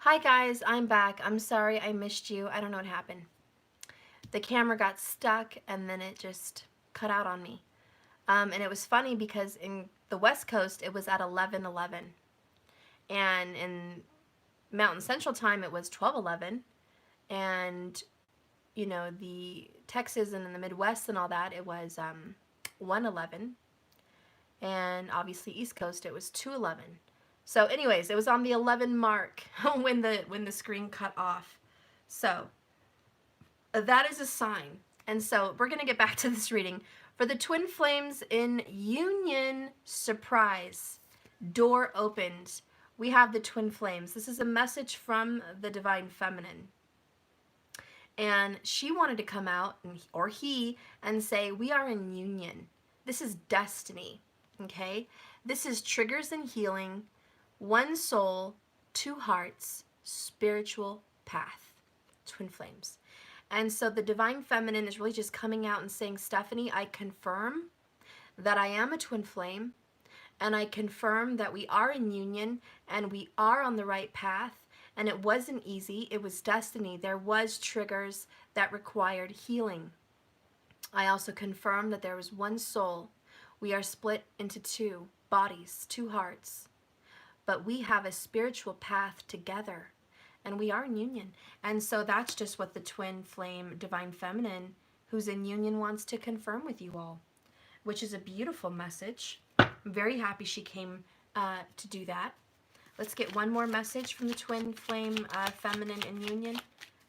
Hi guys, I'm back. I'm sorry I missed you. I don't know what happened. The camera got stuck and then it just cut out on me. And it was funny because in the West Coast it was at 11:11, and in Mountain Central Time it was 12:11, and the Texas and in the Midwest and all that it was 1:11, and obviously East Coast it was 2:11. So anyways, it was on the 11 mark when the screen cut off. So that is a sign. And so we're going to get back to this reading. For the twin flames in union, surprise, door opened. We have the twin flames. This is a message from the divine feminine. And she wanted to come out, or he, and say, we are in union. This is destiny, okay? This is triggers and healing, one soul, two hearts, spiritual path, twin flames. And so the divine feminine is really just coming out and saying, Stephanie, I confirm that I am a twin flame, and I confirm that we are in union and we are on the right path. And it wasn't easy. It was destiny. There was triggers that required healing. I also confirm that there was one soul. We are split into two bodies, two hearts. But we have a spiritual path together. And we are in union. And so that's just what the twin flame divine feminine who's in union wants to confirm with you all, which is a beautiful message. I'm very happy she came to do that. Let's get one more message from the twin flame feminine in union.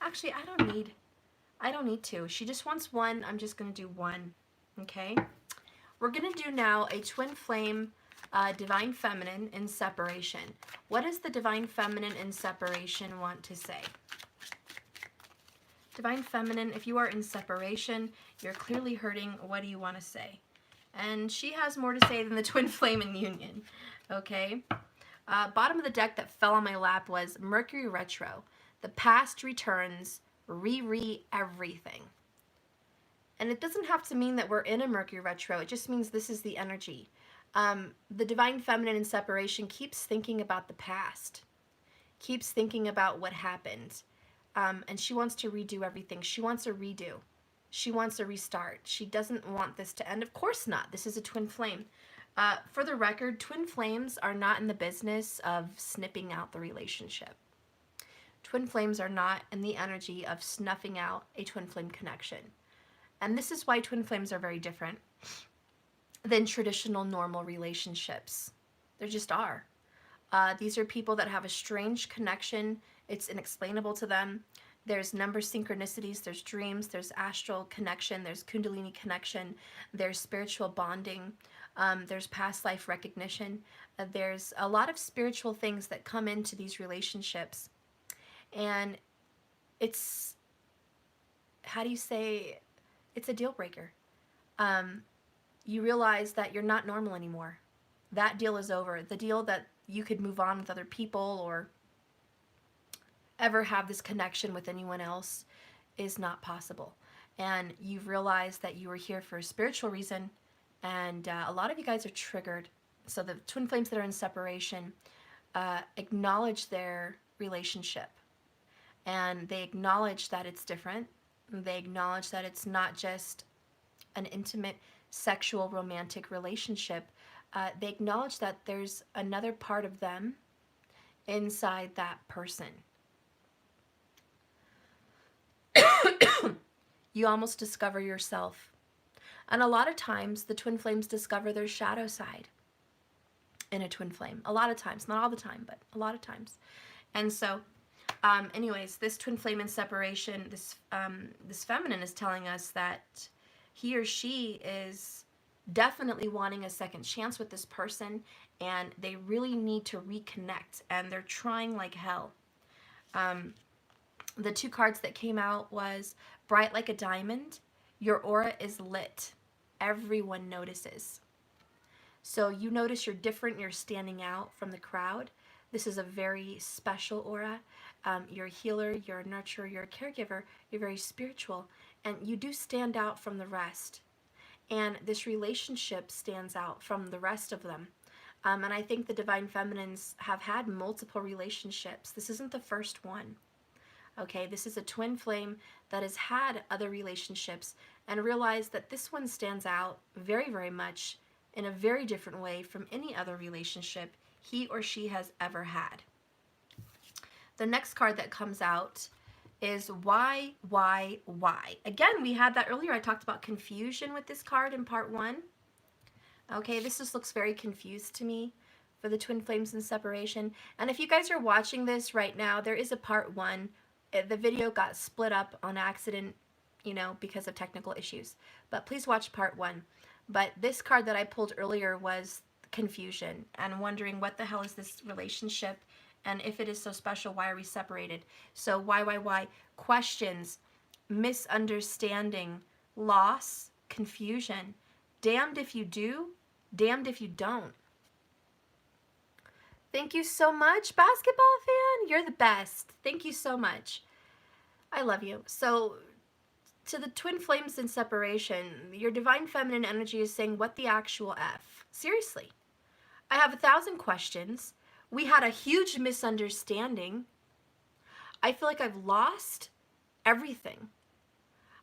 Actually, I don't need to. She just wants one. I'm just going to do one. Okay? We're going to do now a twin flame divine feminine in separation. What does the divine feminine in separation want to say? Divine feminine, if you are in separation, you're clearly hurting. What do you want to say? And she has more to say than the twin flame in union. Okay? Bottom of the deck that fell on my lap was Mercury retro. The past returns, everything. And it doesn't have to mean that we're in a Mercury retro. It just means this is the energy. The divine feminine in separation keeps thinking about the past, keeps thinking about what happened, and she wants to redo everything. She wants a redo. She wants a restart. She doesn't want this to end. Of course not. This is a twin flame. For the record, twin flames are not in the business of snipping out the relationship. Twin flames are not in the energy of snuffing out a twin flame connection. And this is why twin flames are very different than traditional normal relationships. There just are. These are people that have a strange connection. It's inexplainable to them. There's number synchronicities, there's dreams, there's astral connection, there's kundalini connection, there's spiritual bonding, there's past life recognition. There's a lot of spiritual things that come into these relationships. And it's, how do you say, it's a deal breaker. You realize that you're not normal anymore. That deal is over. The deal that you could move on with other people or ever have this connection with anyone else is not possible. And you've realized that you were here for a spiritual reason, and a lot of you guys are triggered. So the twin flames that are in separation acknowledge their relationship, and they acknowledge that it's different. They acknowledge that it's not just an intimate sexual romantic relationship. They acknowledge that there's another part of them inside that person. You almost discover yourself. And a lot of times the twin flames discover their shadow side in a twin flame. A lot of times, not all the time, but a lot of times. And so anyways, this twin flame in separation, this feminine is telling us that he or she is definitely wanting a second chance with this person, and they really need to reconnect, and they're trying like hell. The two cards that came out was bright like a diamond. Your aura is lit. Everyone notices. So you notice you're different, you're standing out from the crowd. This is a very special aura. You're a healer, you're a nurturer, you're a caregiver, you're very spiritual, and you do stand out from the rest. And this relationship stands out from the rest of them. And I think the Divine Feminines have had multiple relationships. This isn't the first one. Okay, this is a twin flame that has had other relationships and realized that this one stands out very, very much in a very different way from any other relationship he or she has ever had. The next card that comes out is why? Again, we had that earlier. I talked about confusion with this card in part 1. Okay, this just looks very confused to me for the twin flames in separation. And if you guys are watching this right now, there is a part 1. The video got split up on accident, you know, because of technical issues. But please watch part 1. But this card that I pulled earlier was confusion and wondering what the hell is this relationship, and if it is so special, why are we separated? So why? Questions, misunderstanding, loss, confusion. Damned if you do, damned if you don't. Thank you so much, basketball fan. You're the best. Thank you so much. I love you. So, to the twin flames in separation, your divine feminine energy is saying, what the actual F? Seriously. I have 1,000 questions. We had a huge misunderstanding. I feel like I've lost everything.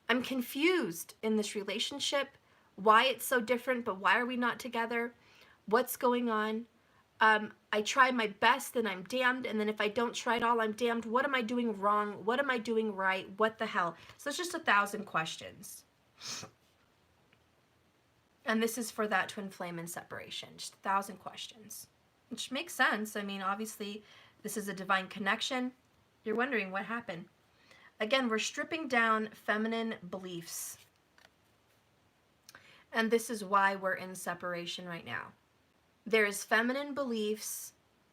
I'm confused in this relationship. Why it's so different, but why are we not together? What's going on? I try my best and I'm damned, and then if I don't try at all, I'm damned. What am I doing wrong? What am I doing right? What the hell? So it's just 1,000 questions. And this is for that twin flame in separation, just 1,000 questions, which makes sense. I mean, obviously, this is a divine connection. You're wondering what happened. Again, we're stripping down feminine beliefs. And this is why we're in separation right now. There's feminine beliefs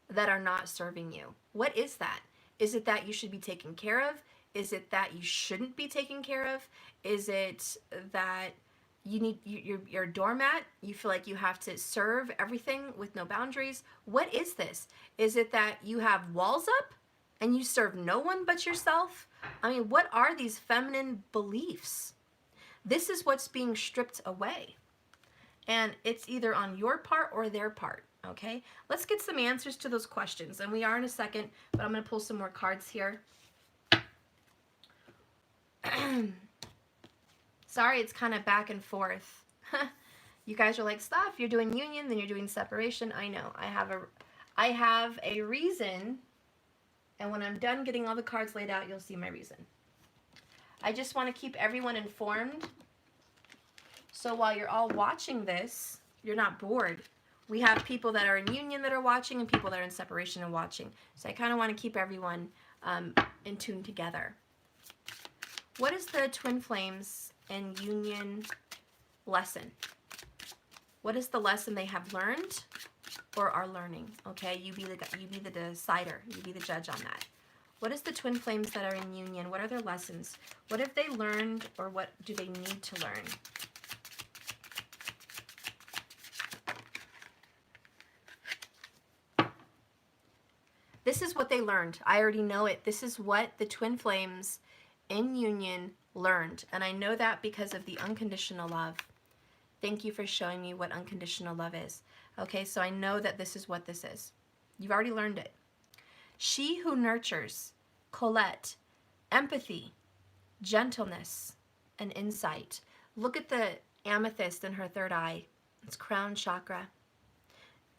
that are not serving you. What is that? Is it that you should be taken care of? Is it that you shouldn't be taken care of? Is it that you're a doormat? You feel like you have to serve everything with no boundaries? What is this? Is it that you have walls up and you serve no one but yourself? I mean, what are these feminine beliefs? This is what's being stripped away. And it's either on your part or their part, okay? Let's get some answers to those questions. And we are in a second, but I'm going to pull some more cards here. Sorry, it's kind of back and forth. You guys are like, stuff, you're doing union, then you're doing separation. I know. I have a reason. And when I'm done getting all the cards laid out, you'll see my reason. I just want to keep everyone informed. So while you're all watching this, you're not bored. We have people that are in union that are watching and people that are in separation and watching. So I kind of want to keep everyone in tune together. What is the twin flames in union lesson? What is the lesson they have learned or are learning? Okay, you be the decider. You be the judge on that. What is the twin flames that are in union? What are their lessons? What have they learned, or what do they need to learn? This is what they learned. I already know it. This is what the twin flames in union learned. And I know that because of the unconditional love. Thank you for showing me what unconditional love is. Okay, so I know that this is what this is. You've already learned it. She who nurtures, Colette, empathy, gentleness, and insight. Look at the amethyst in her third eye. It's crown chakra.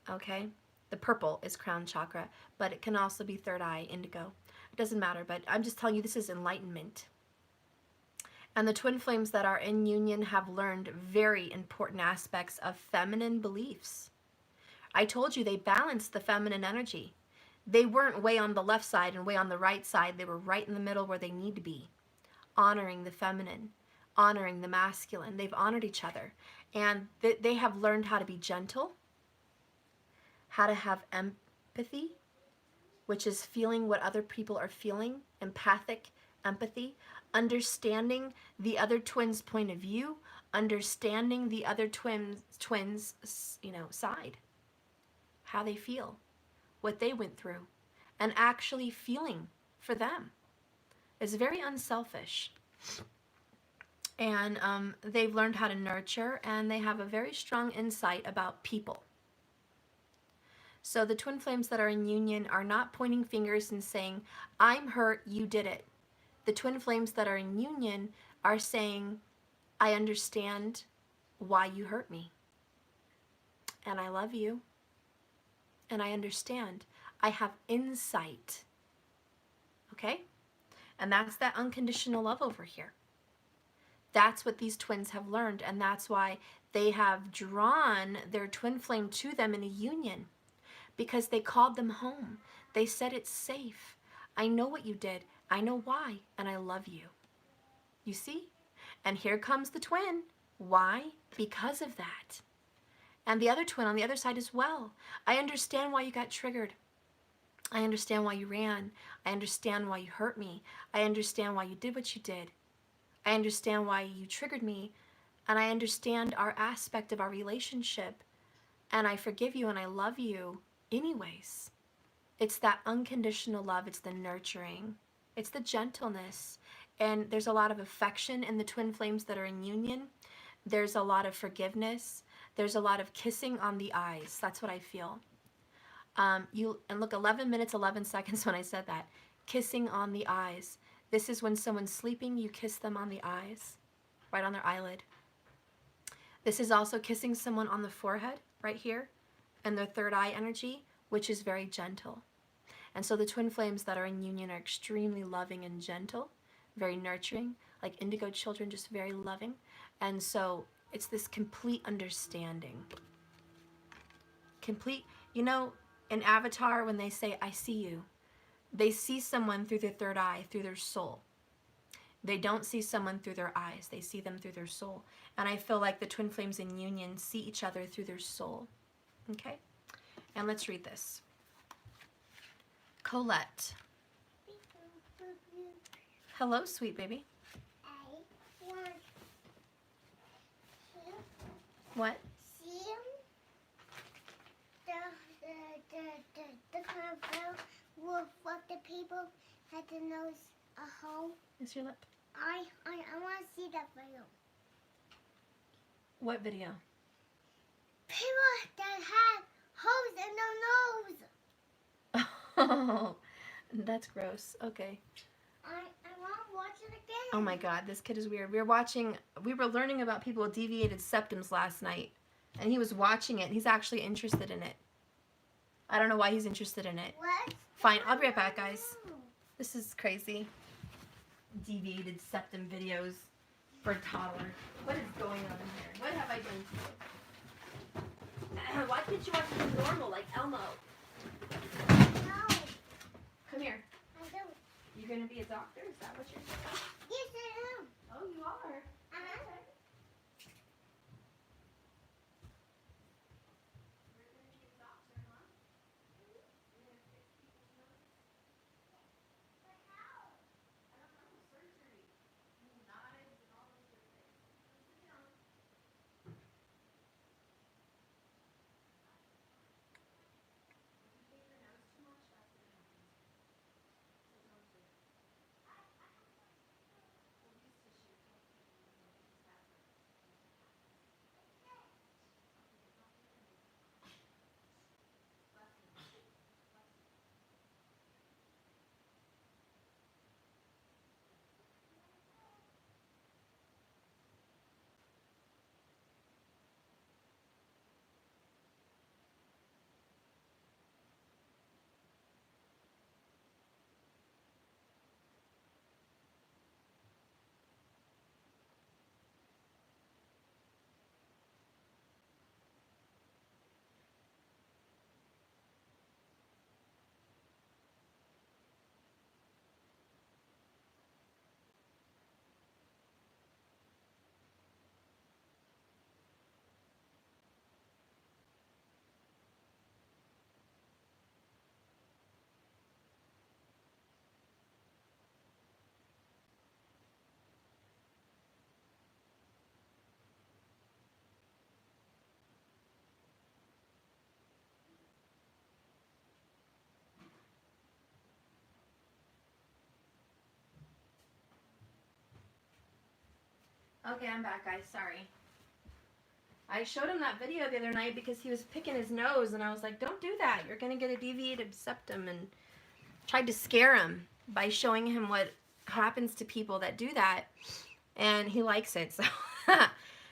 Okay? The purple is crown chakra, but it can also be third eye, indigo. It doesn't matter, but I'm just telling you this is enlightenment. And the twin flames that are in union have learned very important aspects of feminine beliefs. I told you they balanced the feminine energy. They weren't way on the left side and way on the right side. They were right in the middle where they need to be, honoring the feminine, honoring the masculine. They've honored each other. And they have learned how to be gentle, how to have empathy, which is feeling what other people are feeling, empathic empathy, understanding the other twin's point of view, understanding the other twins, side, how they feel, what they went through, and actually feeling for them. It's very unselfish. And they've learned how to nurture, and they have a very strong insight about people. So the twin flames that are in union are not pointing fingers and saying, I'm hurt, you did it. The twin flames that are in union are saying, I understand why you hurt me. And I love you. And I understand. I have insight. Okay? And that's that unconditional love over here. That's what these twins have learned. And that's why they have drawn their twin flame to them in a union. Because they called them home. They said it's safe. I know what you did. I know why. And I love you. You see? And here comes the twin. Why? Because of that. And the other twin on the other side as well. I understand why you got triggered. I understand why you ran. I understand why you hurt me. I understand why you did what you did. I understand why you triggered me. And I understand our aspect of our relationship. And I forgive you and I love you anyways. It's that unconditional love. It's the nurturing. It's the gentleness. And there's a lot of affection in the twin flames that are in union. There's a lot of forgiveness. There's a lot of kissing on the eyes. That's what I feel. And look, 11 minutes, 11 seconds when I said that. Kissing on the eyes. This is when someone's sleeping, you kiss them on the eyes, right on their eyelid. This is also kissing someone on the forehead, right here, and their third eye energy, which is very gentle. And so the twin flames that are in union are extremely loving and gentle, very nurturing, like indigo children, just very loving. And so it's this complete understanding. Complete, you know, in Avatar, when they say, I see you, they see someone through their third eye, through their soul. They don't see someone through their eyes. They see them through their soul. And I feel like the twin flames in union see each other through their soul. Okay? And let's read this. Colette. Hello, sweet baby. I want What? see the convo with what the people had to nose a hole. Is your lip? I want to see that video. What video? People that had holes in their nose. Oh, that's gross. Okay. I want to watch it again. Oh my god, this kid is weird. We were learning about people with deviated septums last night. And he was watching it. He's actually interested in it. I don't know why he's interested in it. What? Fine, I'll be right back, guys. This is crazy. Deviated septum videos for a toddler. What is going on here? What have I done to you? Why can't you watch something normal like Elmo? No, Come here. I don't. You're going to be a doctor? Is that what you're saying? Yes, I am. Oh, you are? Uh-huh. Okay, I'm back, guys. Sorry. I showed him that video the other night because he was picking his nose, and I was like, don't do that. You're going to get a deviated septum, and tried to scare him by showing him what happens to people that do that, and he likes it. So,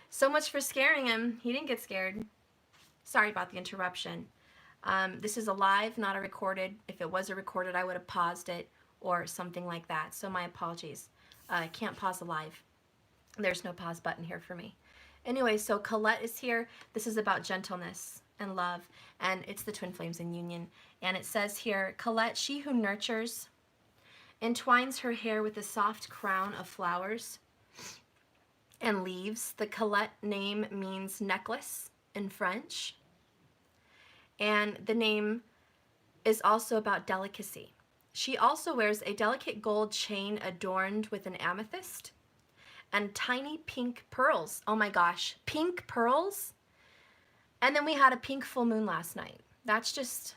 so much for scaring him. He didn't get scared. Sorry about the interruption. This is a live, not a recorded. If it was a recorded, I would have paused it or something like that. So my apologies. I can't pause a live. There's no pause button here for me. Anyway, so Colette is here. This is about gentleness and love, and it's the twin flames in union. And it says here, Colette, she who nurtures, entwines her hair with a soft crown of flowers and leaves. The Colette name means necklace in French. And the name is also about delicacy. She also wears a delicate gold chain adorned with an amethyst and tiny pink pearls. Oh my gosh, pink pearls? And then we had a pink full moon last night. That's just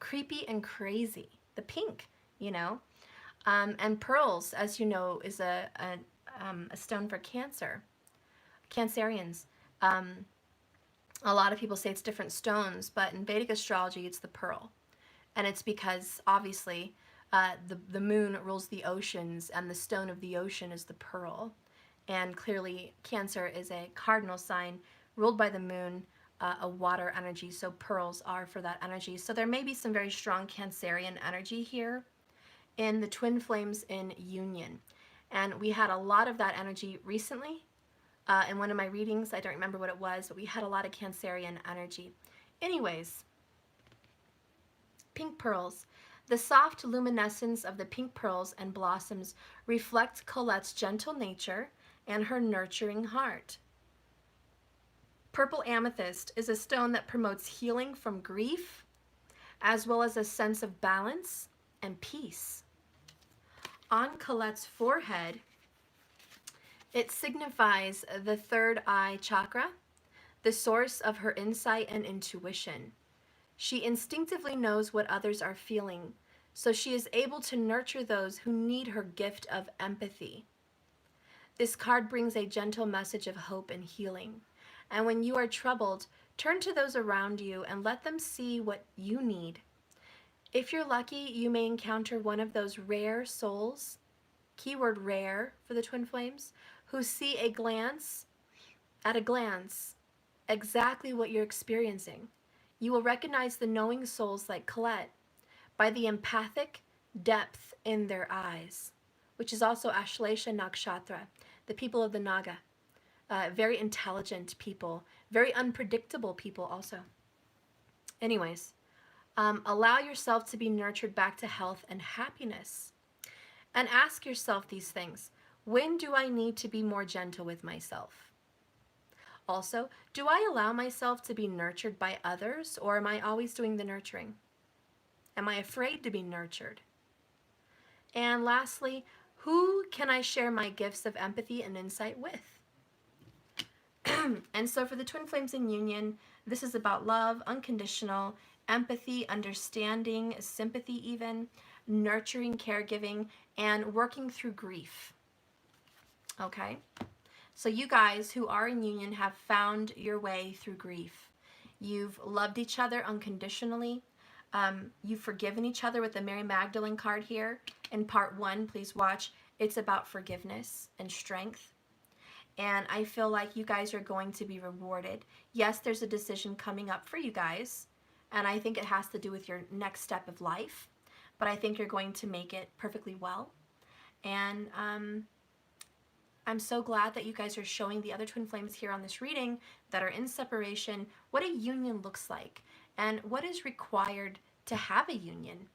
creepy and crazy. The pink, you know? And pearls, as you know, is a stone for Cancer. Cancerians. A lot of people say it's different stones, but in Vedic astrology, it's the pearl. And it's because, obviously, the moon rules the oceans, and the stone of the ocean is the pearl. And clearly, Cancer is a cardinal sign ruled by the moon, a water energy, so pearls are for that energy. So there may be some very strong Cancerian energy here in the twin flames in union. And we had a lot of that energy recently. In one of my readings, I don't remember what it was, but we had a lot of Cancerian energy. Anyways, pink pearls. The soft luminescence of the pink pearls and blossoms reflects Colette's gentle nature and her nurturing heart. Purple amethyst is a stone that promotes healing from grief, as well as a sense of balance and peace. On Colette's forehead, it signifies the third eye chakra, the source of her insight and intuition. She instinctively knows what others are feeling, so she is able to nurture those who need her gift of empathy. This card brings a gentle message of hope and healing. And when you are troubled, turn to those around you and let them see what you need. If you're lucky, you may encounter one of those rare souls, keyword rare for the twin flames, who see at a glance, exactly what you're experiencing. You will recognize the knowing souls like Colette by the empathic depth in their eyes, which is also Ashlesha Nakshatra, the people of the Naga. Very intelligent people, very unpredictable people also. Anyways, allow yourself to be nurtured back to health and happiness. And ask yourself these things. When do I need to be more gentle with myself? Also, do I allow myself to be nurtured by others, or am I always doing the nurturing? Am I afraid to be nurtured? And lastly, who can I share my gifts of empathy and insight with? And so for the twin flames in union, this is about love, unconditional, empathy, understanding, sympathy even, nurturing, caregiving, and working through grief. Okay? So you guys who are in union have found your way through grief. You've loved each other unconditionally. You've forgiven each other with the Mary Magdalene card here. In part 1, please watch. It's about forgiveness and strength. And I feel like you guys are going to be rewarded. Yes, there's a decision coming up for you guys, and I think it has to do with your next step of life, but I think you're going to make it perfectly well. And I'm so glad that you guys are showing the other twin flames here on this reading that are in separation what a union looks like and what is required to have a union.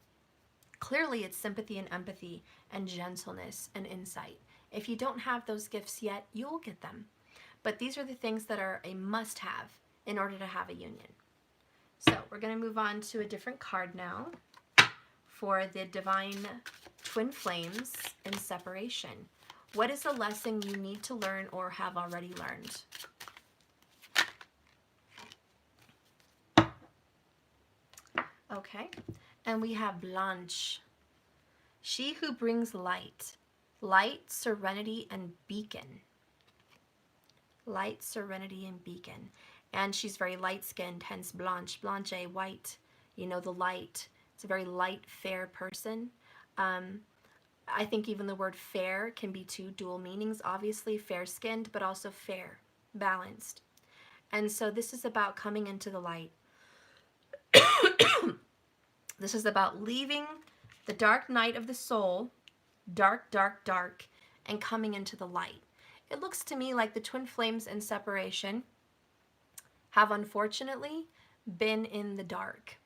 Clearly, it's sympathy and empathy and gentleness and insight. If you don't have those gifts yet, you'll get them. But these are the things that are a must-have in order to have a union. So we're going to move on to a different card now for the divine twin flames in separation. What is a lesson you need to learn or have already learned? Okay, and we have Blanche. She who brings light. Light, serenity, and beacon. Light, serenity, and beacon. And she's very light-skinned, hence blanche, blanche, white, you know, the light. It's a very light, fair person. I think even the word fair can be two dual meanings, obviously, fair-skinned, but also fair, balanced. And so this is about coming into the light. This is about leaving the dark night of the soul, dark, dark, dark, and coming into the light. It looks to me like the twin flames in separation have unfortunately been in the dark.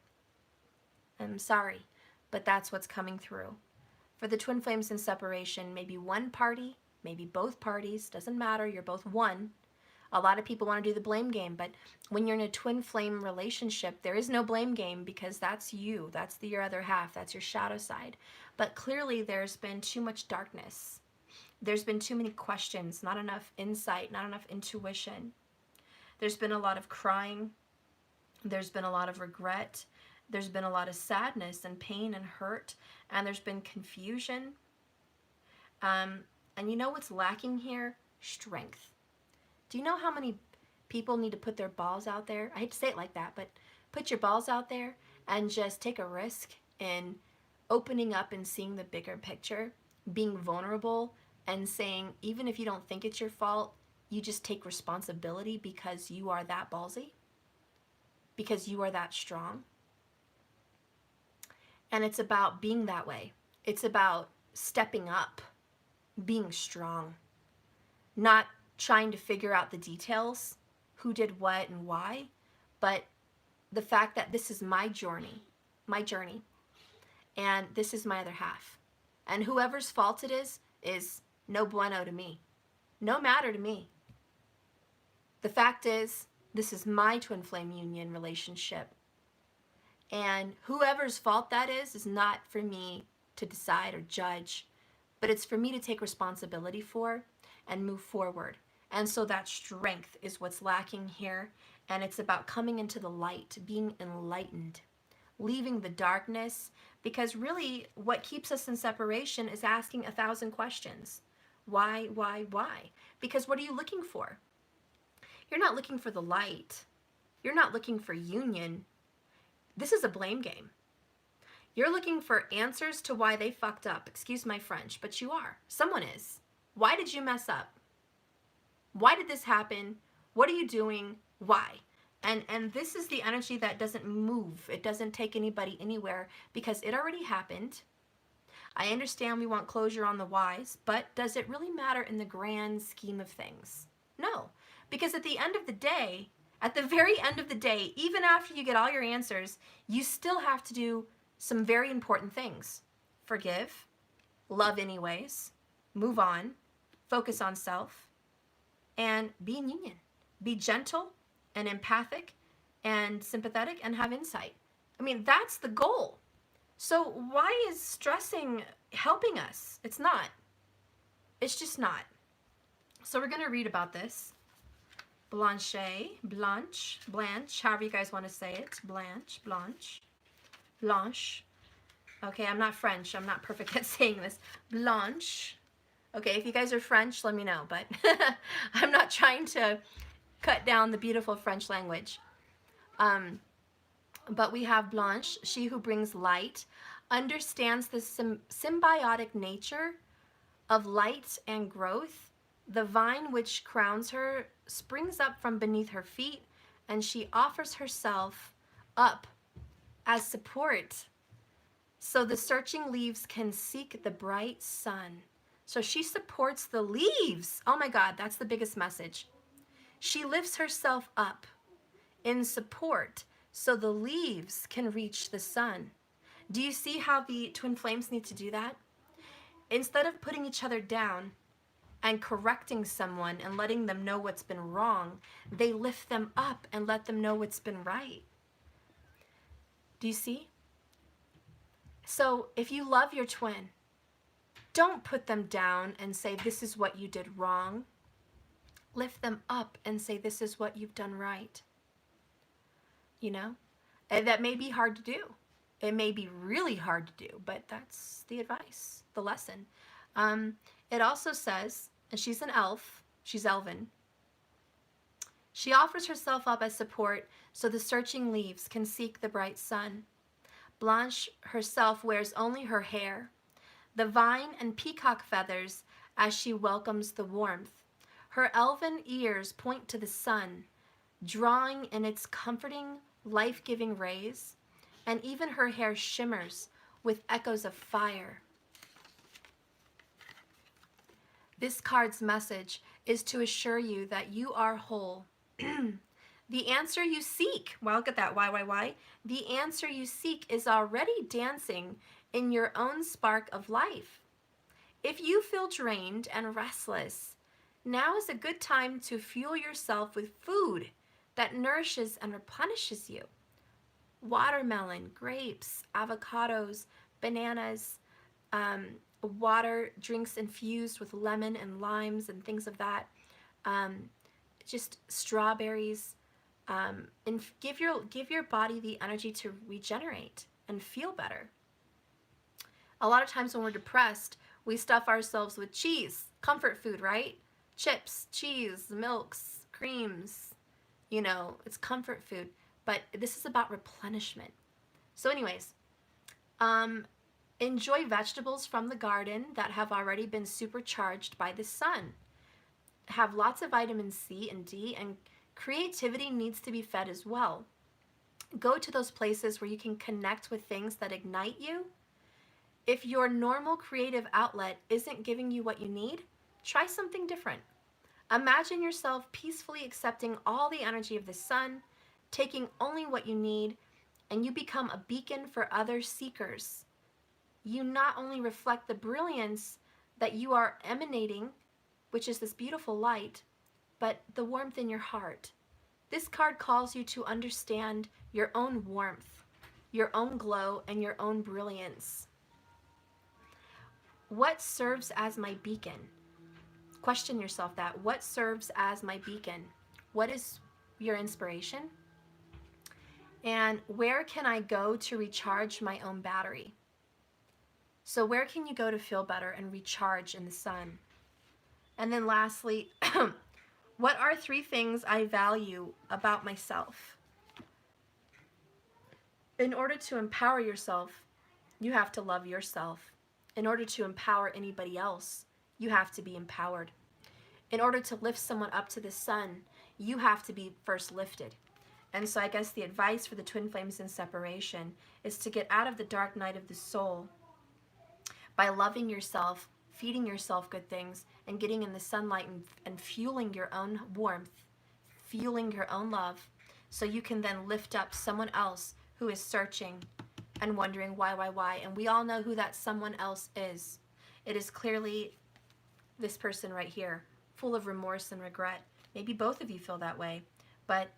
I'm sorry, but that's what's coming through. For the twin flames in separation, maybe one party, maybe both parties, doesn't matter, you're both one. A lot of people want to do the blame game, but when you're in a twin flame relationship, there is no blame game because that's you, that's your other half, that's your shadow side. But clearly there's been too much darkness. There's been too many questions, not enough insight, not enough intuition. There's been a lot of crying. There's been a lot of regret. There's been a lot of sadness and pain and hurt, and there's been confusion. And you know what's lacking here? Strength. Do you know how many people need to put their balls out there? I hate to say it like that, but put your balls out there and just take a risk in opening up and seeing the bigger picture, being vulnerable and saying, even if you don't think it's your fault, you just take responsibility because you are that ballsy, because you are that strong. And it's about being that way. It's about stepping up, being strong, not trying to figure out the details, who did what and why, but the fact that this is my journey, and this is my other half. And whoever's fault it is no bueno to me, no matter to me. The fact is, this is my twin flame union relationship. And whoever's fault that is not for me to decide or judge, but it's for me to take responsibility for and move forward. And so that strength is what's lacking here. And it's about coming into the light, being enlightened, leaving the darkness, because really what keeps us in separation is asking 1,000 questions. Why? Because what are you looking for? You're not looking for the light. You're not looking for union. This is a blame game. You're looking for answers to why they fucked up. Excuse my French, but you are. Someone is. Why did you mess up? Why did this happen? What are you doing? Why? And this is the energy that doesn't move. It doesn't take anybody anywhere because it already happened. I understand we want closure on the whys, but does it really matter in the grand scheme of things? No, because at the end of the day, at the very end of the day, even after you get all your answers, you still have to do some very important things. Forgive, love anyways, move on, focus on self, and be in union. Be gentle and empathic and sympathetic and have insight. I mean, that's the goal. So why is stressing helping us? It's not. It's just not. So we're going to read about this. Blanche, however you guys want to say it. Blanche. Okay, I'm not French. I'm not perfect at saying this. Blanche. Okay, if you guys are French, let me know. But I'm not trying to cut down the beautiful French language. But we have Blanche, she who brings light, understands the symbiotic nature of light and growth. The vine which crowns her springs up from beneath her feet, and she offers herself up as support so the searching leaves can seek the bright sun. So she supports the leaves. Oh my God, that's the biggest message. She lifts herself up in support so the leaves can reach the sun. Do you see how the twin flames need to do that? Instead of putting each other down and correcting someone and letting them know what's been wrong, they lift them up and let them know what's been right. Do you see? So if you love your twin, don't put them down and say, this is what you did wrong. Lift them up and say, this is what you've done right. You know? And that may be hard to do. It may be really hard to do, but that's the advice, the lesson. It also says, and she's an elf, she's elven. She offers herself up as support so the searching leaves can seek the bright sun. Blanche herself wears only her hair, the vine and peacock feathers as she welcomes the warmth. Her elven ears point to the sun, drawing in its comforting, life-giving rays, and even her hair shimmers with echoes of fire. This card's message is to assure you that you are whole. The answer you seek, well, look at that, why? The answer you seek is already dancing in your own spark of life. If you feel drained and restless, now is a good time to fuel yourself with food that nourishes and replenishes you. Watermelon, grapes, avocados, bananas, water, drinks infused with lemon and limes and things of that, just strawberries, and give your body the energy to regenerate and feel better. A lot of times when we're depressed, we stuff ourselves with cheese, comfort food, right? Chips, cheese, milks, creams, you know, it's comfort food. But this is about replenishment. So anyways, enjoy vegetables from the garden that have already been supercharged by the sun. Have lots of vitamin C and D, and creativity needs to be fed as well. Go to those places where you can connect with things that ignite you. If your normal creative outlet isn't giving you what you need, try something different. Imagine yourself peacefully accepting all the energy of the sun, taking only what you need, and you become a beacon for other seekers. You not only reflect the brilliance that you are emanating, which is this beautiful light, but the warmth in your heart. This card calls you to understand your own warmth, your own glow, and your own brilliance. What serves as my beacon? Question yourself that. What serves as my beacon? What is your inspiration? And where can I go to recharge my own battery? So where can you go to feel better and recharge in the sun? And then lastly, what are 3 things I value about myself? In order to empower yourself, you have to love yourself. In order to empower anybody else, you have to be empowered. In order to lift someone up to the sun, you have to be first lifted. And so I guess the advice for the twin flames in separation is to get out of the dark night of the soul by loving yourself, feeding yourself good things, and getting in the sunlight and fueling your own warmth, fueling your own love, so you can then lift up someone else who is searching and wondering why. And we all know who that someone else is. It is clearly this person right here, full of remorse and regret. Maybe both of you feel that way, but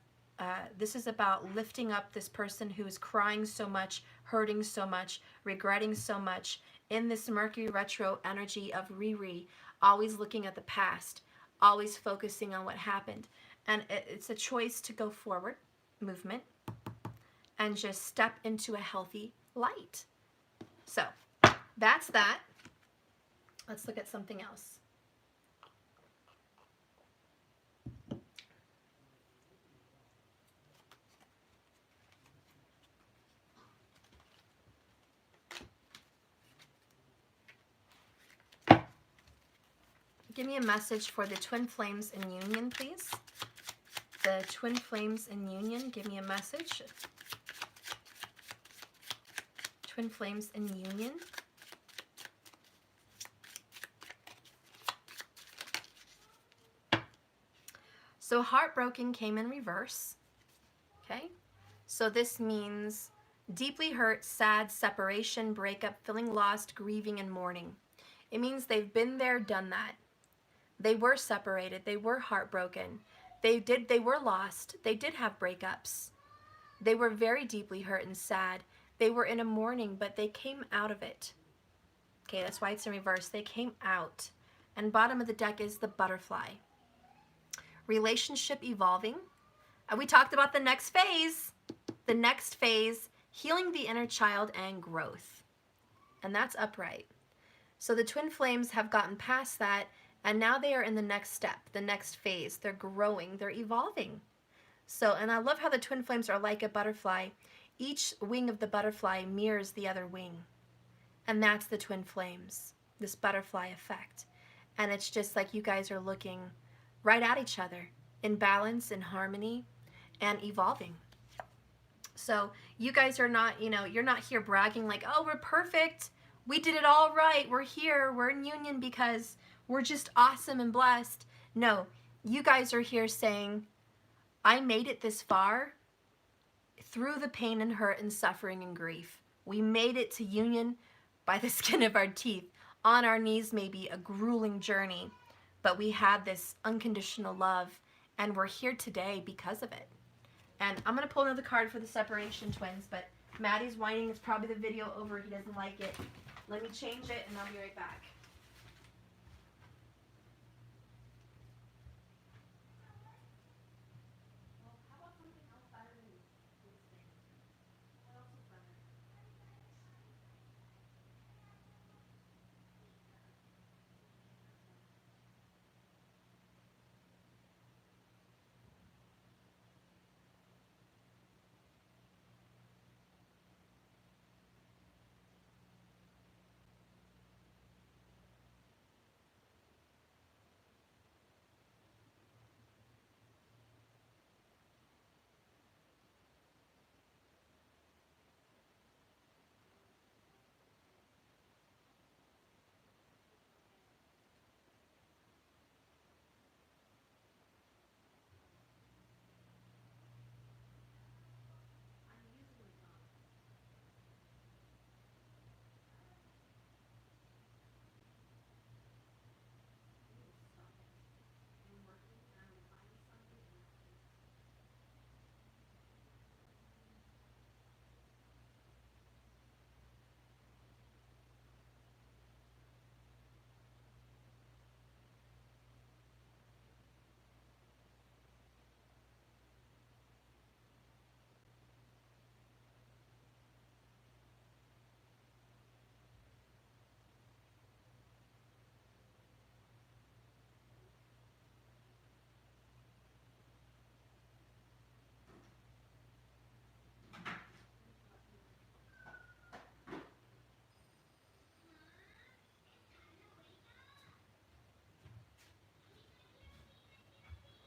this is about lifting up this person who is crying so much, hurting so much, regretting so much, in this Mercury retro energy of Riri, always looking at the past, always focusing on what happened. And it's a choice to go forward, movement, and just step into a healthy light. So that's that. Let's look at something else. Give me a message for the twin flames in union, please. The twin flames in union, give me a message. Twin flames in union. So heartbroken came in reverse. Okay? So this means deeply hurt, sad, separation, breakup, feeling lost, grieving, and mourning. It means they've been there, done that. They were separated. They were heartbroken. They were lost. They did have breakups. They were very deeply hurt and sad. They were in a mourning, but they came out of it. Okay, that's why it's in reverse. They came out. And bottom of the deck is the butterfly. Relationship evolving. And we talked about the next phase. The next phase, healing the inner child and growth. And that's upright. So the twin flames have gotten past that, And now they are in the next step, the next phase. They're growing, they're evolving. So, and I love how the twin flames are like a butterfly. Each wing of the butterfly mirrors the other wing. And that's the twin flames, this butterfly effect. And it's just like you guys are looking right at each other in balance, in harmony, and evolving. So you guys are not, you're not here bragging like, oh, we're perfect. We did it all right. We're here. We're in union because we're just awesome and blessed. No, you guys are here saying, I made it this far through the pain and hurt and suffering and grief. We made it to union by the skin of our teeth, on our knees, maybe a grueling journey, but we had this unconditional love, and we're here today because of it. And I'm going to pull another card for the separation twins, but Maddie's whining. It's probably the video over. He doesn't like it. Let me change it, and I'll be right back.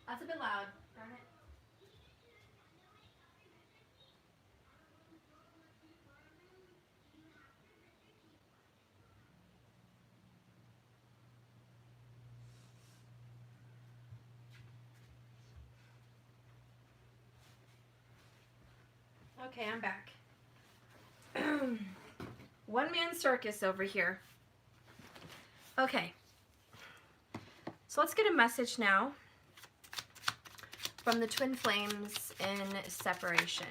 That's a bit loud. Darn it. Okay, I'm back. One man circus over here. Okay. So let's get a message now from the twin flames in separation.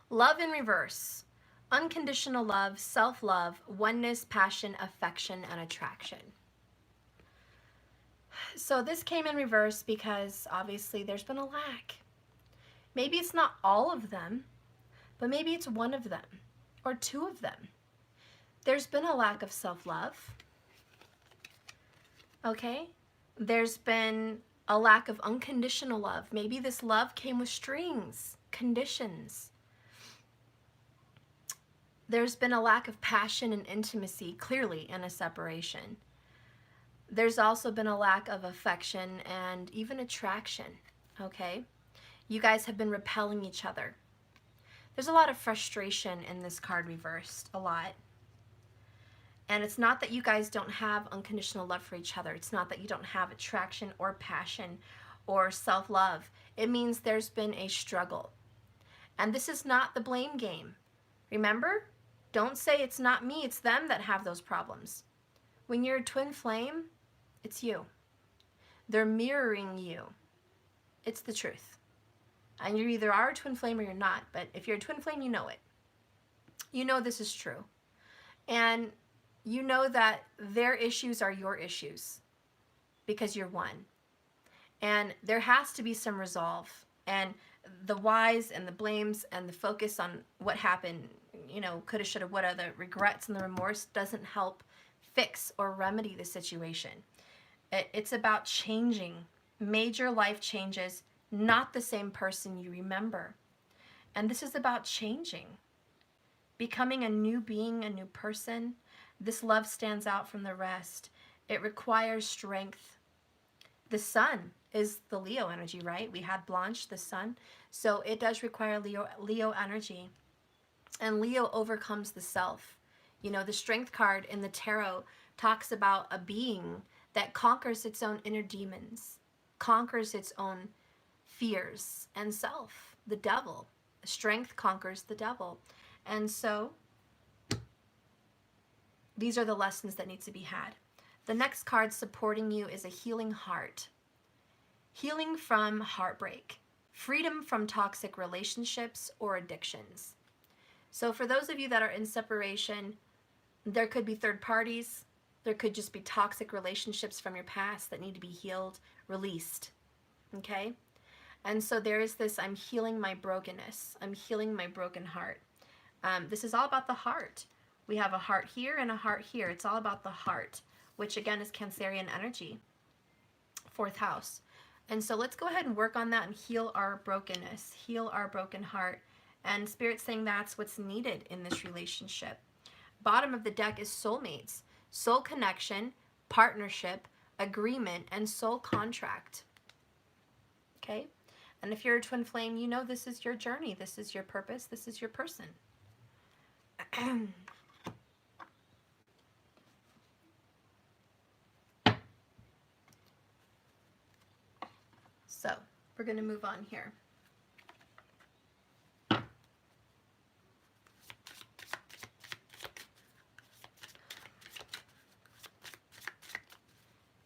Love in reverse. Unconditional love, self-love, oneness, passion, affection, and attraction. So this came in reverse because obviously there's been a lack. Maybe it's not all of them, but maybe it's one of them or two of them. There's been a lack of self-love. Okay? There's been a lack of unconditional love. Maybe this love came with strings, conditions. There's been a lack of passion and intimacy, clearly, in a separation. There's also been a lack of affection and even attraction, okay? You guys have been repelling each other. There's a lot of frustration in this card reversed, a lot. And it's not that you guys don't have unconditional love for each other. It's not that you don't have attraction or passion or self-love. It means there's been a struggle. And this is not the blame game. Remember? Don't say it's not me, it's them that have those problems. When you're a twin flame, it's you. They're mirroring you. It's the truth. And you either are a twin flame or you're not. But if you're a twin flame, you know it. You know this is true. And you know that their issues are your issues because you're one. And there has to be some resolve. And the whys and the blames and the focus on what happened you know, coulda, shoulda, woulda, the regrets and the remorse doesn't help fix or remedy the situation. It's about changing, major life changes, not the same person you remember. And this is about changing, becoming a new being, a new person. This love stands out from the rest. It requires strength. The sun is the Leo energy, right? We had Blanche, the sun. So it does require Leo energy. And Leo overcomes the self. You know, the strength card in the tarot talks about a being that conquers its own inner demons, conquers its own fears and self, the devil. Strength conquers the devil. And so these are the lessons that need to be had. The next card supporting you is a healing heart. Healing from heartbreak, freedom from toxic relationships or addictions. So for those of you that are in separation, there could be third parties. There could just be toxic relationships from your past that need to be healed, released. Okay? And so there is this, I'm healing my brokenness. I'm healing my broken heart. This is all about the heart. We have a heart here and a heart here. It's all about the heart, which again is Cancerian energy, 4th house. And so let's go ahead and work on that and heal our brokenness, heal our broken heart. And Spirit's saying that's what's needed in this relationship. Bottom of the deck is soulmates, soul connection, partnership, agreement, and soul contract. Okay? And if you're a twin flame, you know this is your journey. This is your purpose. This is your person. So we're going to move on here.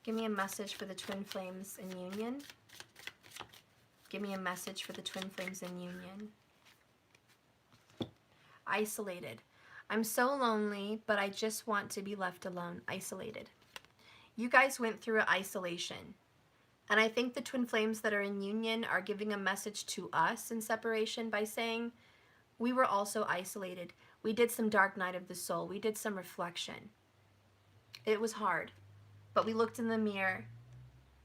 Give me a message for the twin flames in union. Give me a message for the twin flames in union. Isolated. I'm so lonely, but I just want to be left alone. Isolated. You guys went through isolation. And I think the twin flames that are in union are giving a message to us in separation by saying, we were also isolated. We did some dark night of the soul. We did some reflection. It was hard, but we looked in the mirror.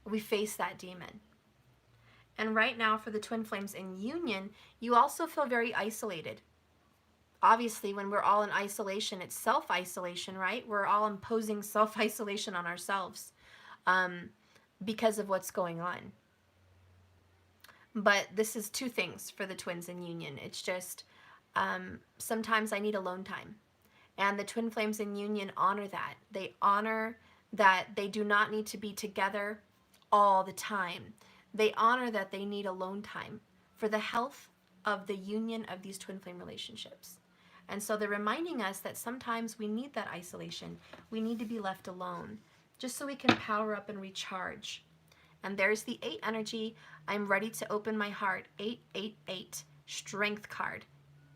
We faced that demon. And right now for the twin flames in union, you also feel very isolated. Obviously, when we're all in isolation, it's self-isolation, right? We're all imposing self-isolation on ourselves because of what's going on. But this is two things for the twins in union. It's just sometimes I need alone time. And the twin flames in union honor that. They honor that they do not need to be together all the time. They honor that they need alone time for the health of the union of these twin flame relationships. And so they're reminding us that sometimes we need that isolation. We need to be left alone just so we can power up and recharge. And there's the 8 energy. I'm ready to open my heart. 888, strength card,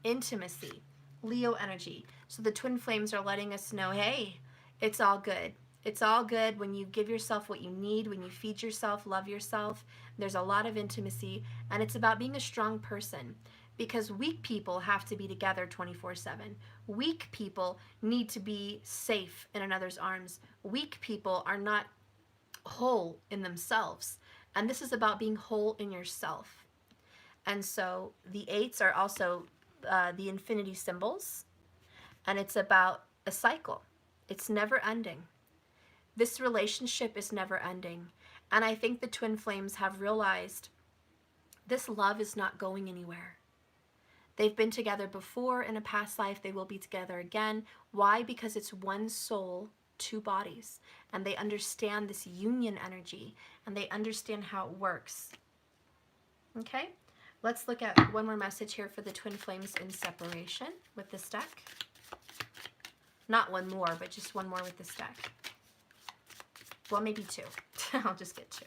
intimacy, Leo energy. So the twin flames are letting us know, hey, it's all good. It's all good when you give yourself what you need, when you feed yourself, love yourself. There's a lot of intimacy, and it's about being a strong person, because weak people have to be together 24/7. Weak people need to be safe in another's arms. Weak people are not whole in themselves, and this is about being whole in yourself. And so the 8s are also the infinity symbols, and it's about a cycle. It's never ending. This relationship is never ending. And I think the twin flames have realized this love is not going anywhere. They've been together before in a past life. They will be together again. Why? Because it's one soul, 2 bodies. And they understand this union energy, and they understand how it works. Okay? Let's look at one more message here for the twin flames in separation with this deck. Not one more, but just one more with this deck. Well, maybe 2. I'll just get 2.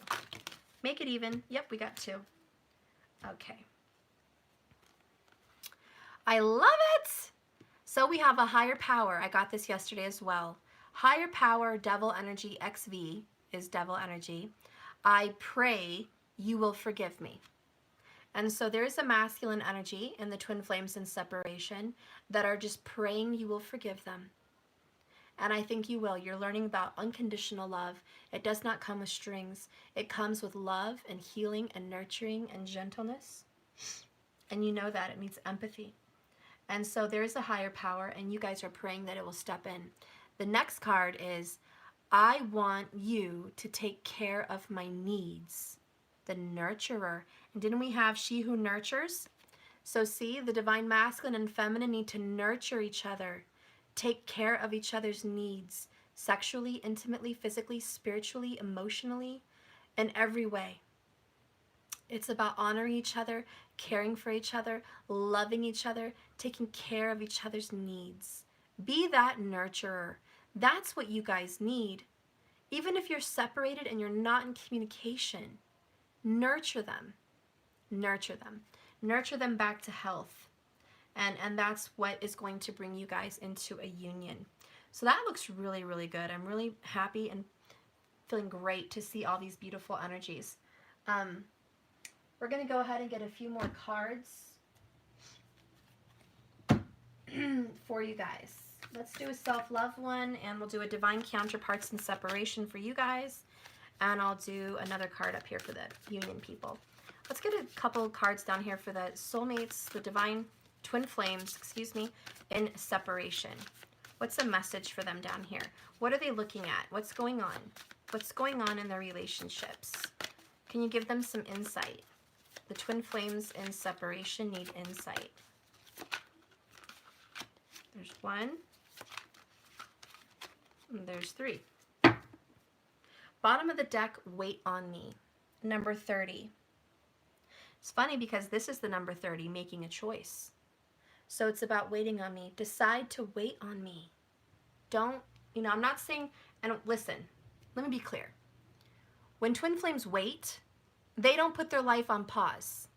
Make it even. Yep, we got 2. Okay. I love it! So we have a higher power. I got this yesterday as well. Higher power, devil energy, XV is devil energy. I pray you will forgive me. And so there is a masculine energy in the twin flames in separation that are just praying you will forgive them. And I think you will. You're learning about unconditional love. It does not come with strings. It comes with love and healing and nurturing and gentleness. And you know that. It needs empathy. And so there is a higher power, and you guys are praying that it will step in. The next card is, I want you to take care of my needs. The nurturer. And didn't we have she who nurtures? So see, the divine masculine and feminine need to nurture each other, take care of each other's needs, sexually, intimately, physically, spiritually, emotionally, in every way. It's about honoring each other, caring for each other, loving each other, taking care of each other's needs. Be that nurturer. That's what you guys need. Even if you're separated and you're not in communication, nurture them. Nurture them. Nurture them back to health. And that's what is going to bring you guys into a union. So that looks really, really good. I'm really happy and feeling great to see all these beautiful energies. We're going to go ahead and get a few more cards for you guys. Let's do a self-love one, and we'll do a divine counterparts and separation for you guys. And I'll do another card up here for the union people. Let's get a couple cards down here for the soulmates, the divine twin flames, in separation. What's the message for them down here? What are they looking at? What's going on? What's going on in their relationships? Can you give them some insight? The twin flames in separation need insight. There's one. And there's three. Bottom of the deck, wait on me. Number 30. It's funny because this is the number 30, making a choice. So it's about waiting on me. Decide to wait on me. Don't, I'm not saying, and listen, let me be clear. When twin flames wait, they don't put their life on pause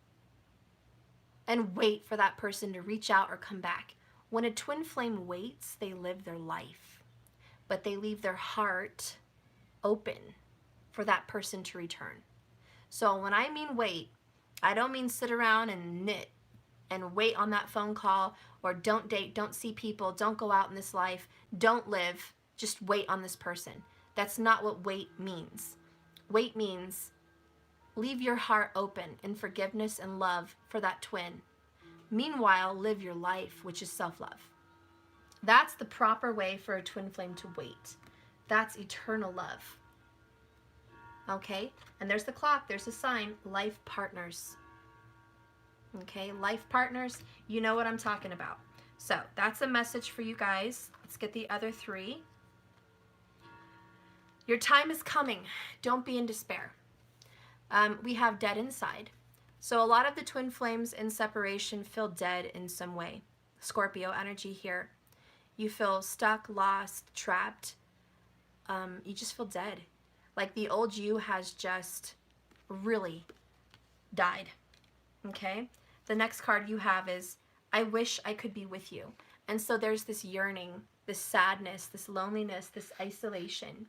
and wait for that person to reach out or come back. When a twin flame waits, they live their life, but they leave their heart open for that person to return. So when I mean wait, I don't mean sit around and knit and wait on that phone call, or don't date, don't see people, don't go out in this life, don't live, just wait on this person. That's not what wait means. Wait means leave your heart open in forgiveness and love for that twin. Meanwhile, live your life, which is self-love. That's the proper way for a twin flame to wait. That's eternal love. Okay? And there's the clock, there's a sign, life partners. Okay, life partners, you know what I'm talking about. So that's a message for you guys. Let's get the other three. Your time is coming. Don't be in despair. We have dead inside. So a lot of the twin flames in separation feel dead in some way. Scorpio energy here. You feel stuck, lost, trapped. You just feel dead. Like the old you has just really died. Okay? The next card you have is, I wish I could be with you. And so there's this yearning, this sadness, this loneliness, this isolation.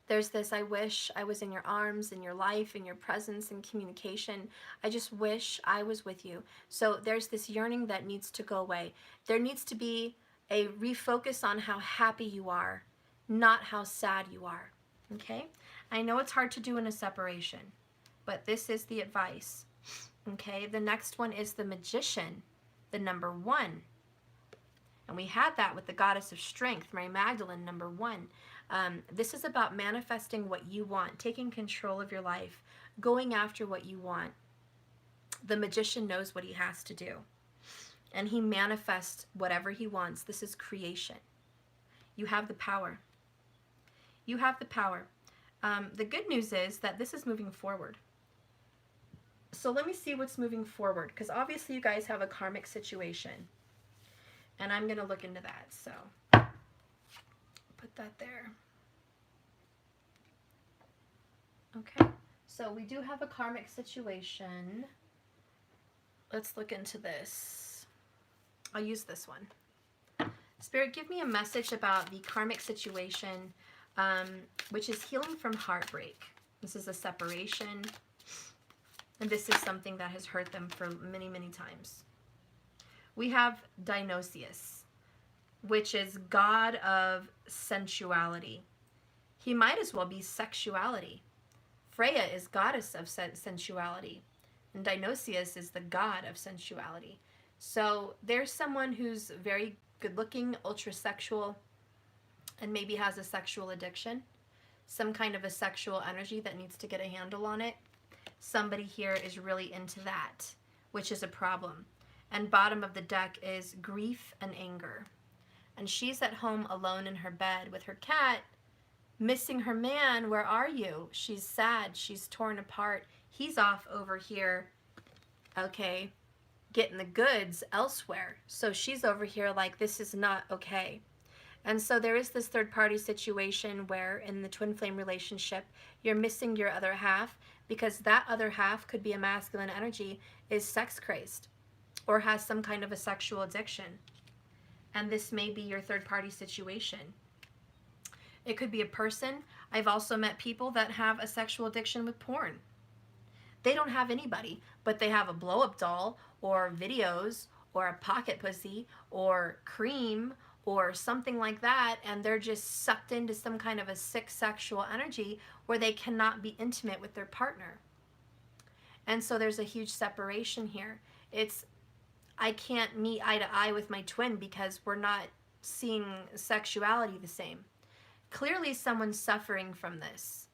There's this, I wish I was in your arms, in your life, in your presence, in communication. I just wish I was with you. So there's this yearning that needs to go away. There needs to be a refocus on how happy you are, not how sad you are. Okay? I know it's hard to do in a separation, but this is the advice. Okay? The next one is the Magician, the number 1. And we had that with the Goddess of Strength, Mary Magdalene, number 1. This is about manifesting what you want, taking control of your life, going after what you want. The Magician knows what he has to do, and he manifests whatever he wants. This is creation. You have the power. You have the power. The good news is that this is moving forward. So let me see what's moving forward, because obviously you guys have a karmic situation, and I'm going to look into that. So put that there. Okay, so we do have a karmic situation. Let's look into this. I'll use this one. Spirit, give me a message about the karmic situation, which is healing from heartbreak. This is a separation. And this is something that has hurt them for many, many times. We have Dionysius, which is god of sensuality. He might as well be sexuality. Freya is goddess of sensuality, and Dionysius is the god of sensuality. So there's someone who's very good looking, ultra sexual, and maybe has a sexual addiction, some kind of a sexual energy that needs to get a handle on it. Somebody here is really into that, which is a problem. And bottom of the deck is grief and anger. And she's at home alone in her bed with her cat, missing her man. Where are you? She's sad. She's torn apart. He's off over here, okay, getting the goods elsewhere. So she's over here like, this is not okay. And so there is this third party situation where in the twin flame relationship, you're missing your other half because that other half could be a masculine energy, is sex crazed, or has some kind of a sexual addiction. And this may be your third party situation. It could be a person. I've also met people that have a sexual addiction with porn. They don't have anybody, but they have a blow up doll or videos or a pocket pussy or cream or something like that, and they're just sucked into some kind of a sick sexual energy where they cannot be intimate with their partner. And so there's a huge separation here. I can't meet eye to eye with my twin because we're not seeing sexuality the same. Clearly someone's suffering from this.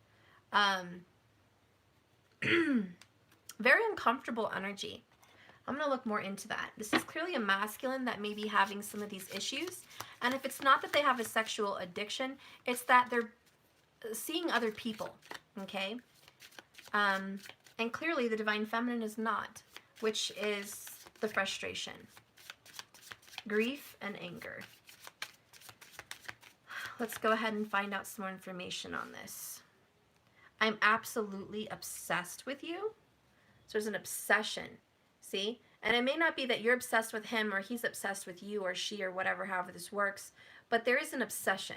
Very uncomfortable energy. I'm going to look more into that. This is clearly a masculine that may be having some of these issues. And if it's not that they have a sexual addiction, it's that they're seeing other people, okay? And clearly the divine feminine is not, which is the frustration, grief, and anger. Let's go ahead and find out some more information on this. I'm absolutely obsessed with you. So there's an obsession. See? And it may not be that you're obsessed with him or he's obsessed with you or she or whatever, however this works, but there is an obsession,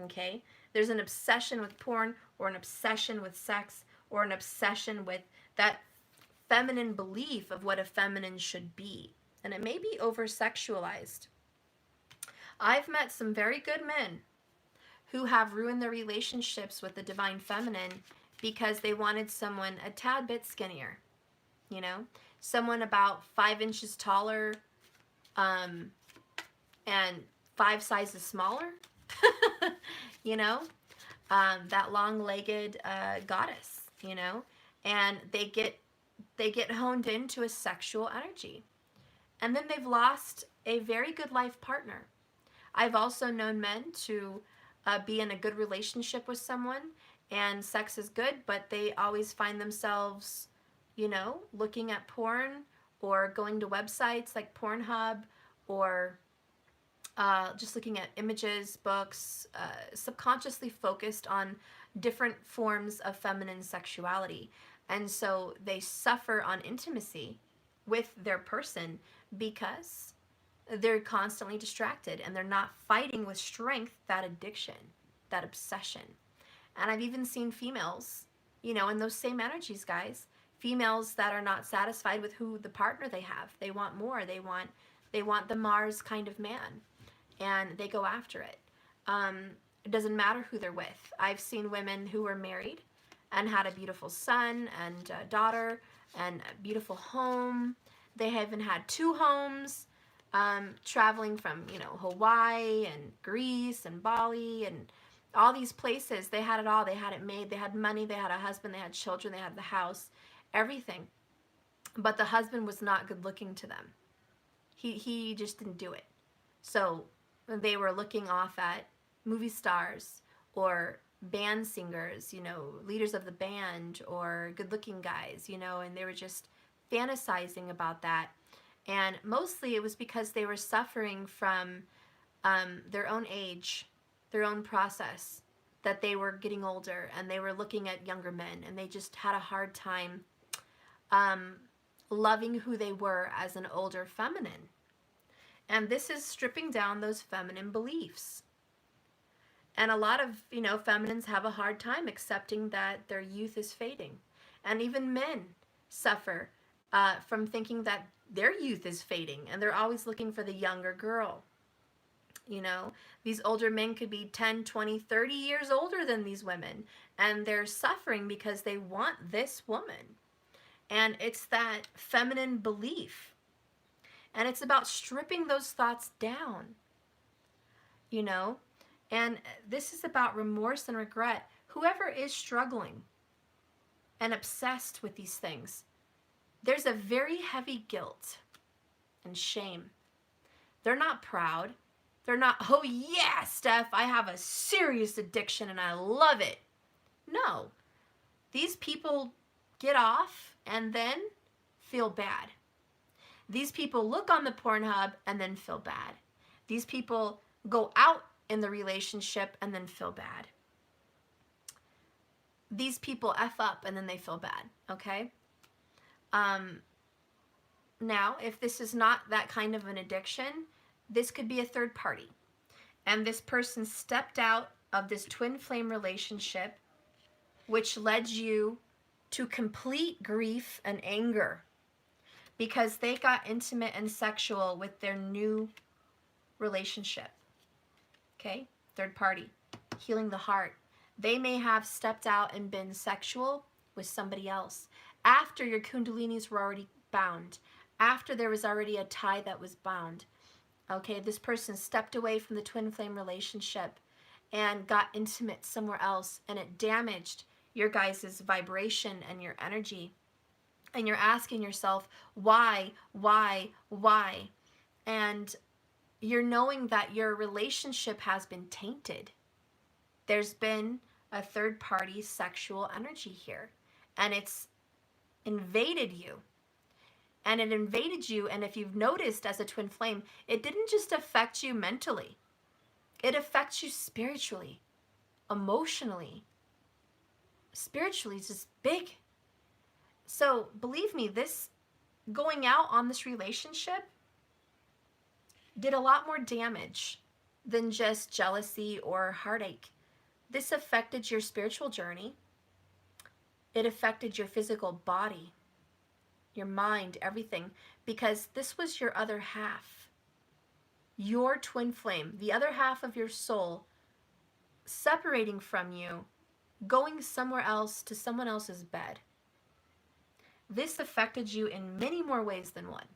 okay? There's an obsession with porn or an obsession with sex or an obsession with that feminine belief of what a feminine should be. And it may be over-sexualized. I've met some very good men who have ruined their relationships with the divine feminine because they wanted someone a tad bit skinnier, you know? Someone about 5 inches taller, and 5 sizes smaller, you know, that long-legged goddess, you know, and they get honed into a sexual energy, and then they've lost a very good life partner. I've also known men to be in a good relationship with someone, and sex is good, but they always find themselves, you know, looking at porn or going to websites like Pornhub or just looking at images, books, subconsciously focused on different forms of feminine sexuality. And so they suffer on intimacy with their person because they're constantly distracted and they're not fighting with strength that addiction, that obsession. And I've even seen females, you know, in those same energies, guys, females that are not satisfied with who the partner they have. They want more. They want the Mars kind of man, and they go after it. It doesn't matter who they're with. I've seen women who were married and had a beautiful son and a daughter and a beautiful home. They even had 2 homes, traveling from, you know, Hawaii and Greece and Bali and all these places. They had it all. They had it made. They had money. They had a husband. They had children. They had the house, everything. But the husband was not good looking to them. He just didn't do it. So they were looking off at movie stars or band singers, you know, leaders of the band or good looking guys, you know, and they were just fantasizing about that. And mostly it was because they were suffering from their own age, their own process, that they were getting older and they were looking at younger men and they just had a hard time loving who they were as an older feminine. And this is stripping down those feminine beliefs. And a lot of, you know, feminines have a hard time accepting that their youth is fading. And even men, suffer from thinking that their youth is fading and they're always looking for the younger girl. You know, these older men could be 10, 20, 30 years older than these women, and they're suffering because they want this woman. And it's that feminine belief. And it's about stripping those thoughts down, you know? And this is about remorse and regret. Whoever is struggling and obsessed with these things, there's a very heavy guilt and shame. They're not proud. They're not, oh yeah, Steph, I have a serious addiction and I love it. No. These people get off and then feel bad. These people look on the Pornhub and then feel bad. These people go out in the relationship and then feel bad. These people F up and then they feel bad, okay? Now, if this is not that kind of an addiction, this could be a third party. And this person stepped out of this twin flame relationship, which led you to complete grief and anger because they got intimate and sexual with their new relationship. Okay? Third party. Healing the heart. They may have stepped out and been sexual with somebody else after your kundalinis were already bound, after there was already a tie that was bound. Okay, this person stepped away from the twin flame relationship and got intimate somewhere else, and it damaged your guys' vibration and your energy. And you're asking yourself, why? And you're knowing that your relationship has been tainted. There's been a third party sexual energy here, and it's invaded you. And it invaded you, and if you've noticed as a twin flame, it didn't just affect you mentally. It affects you spiritually, emotionally. Spiritually, it's just big. So believe me, this going out on this relationship did a lot more damage than just jealousy or heartache. This affected your spiritual journey. It affected your physical body, your mind, everything, because this was your other half, your twin flame, the other half of your soul separating from you, going somewhere else to someone else's bed. This affected you in many more ways than one.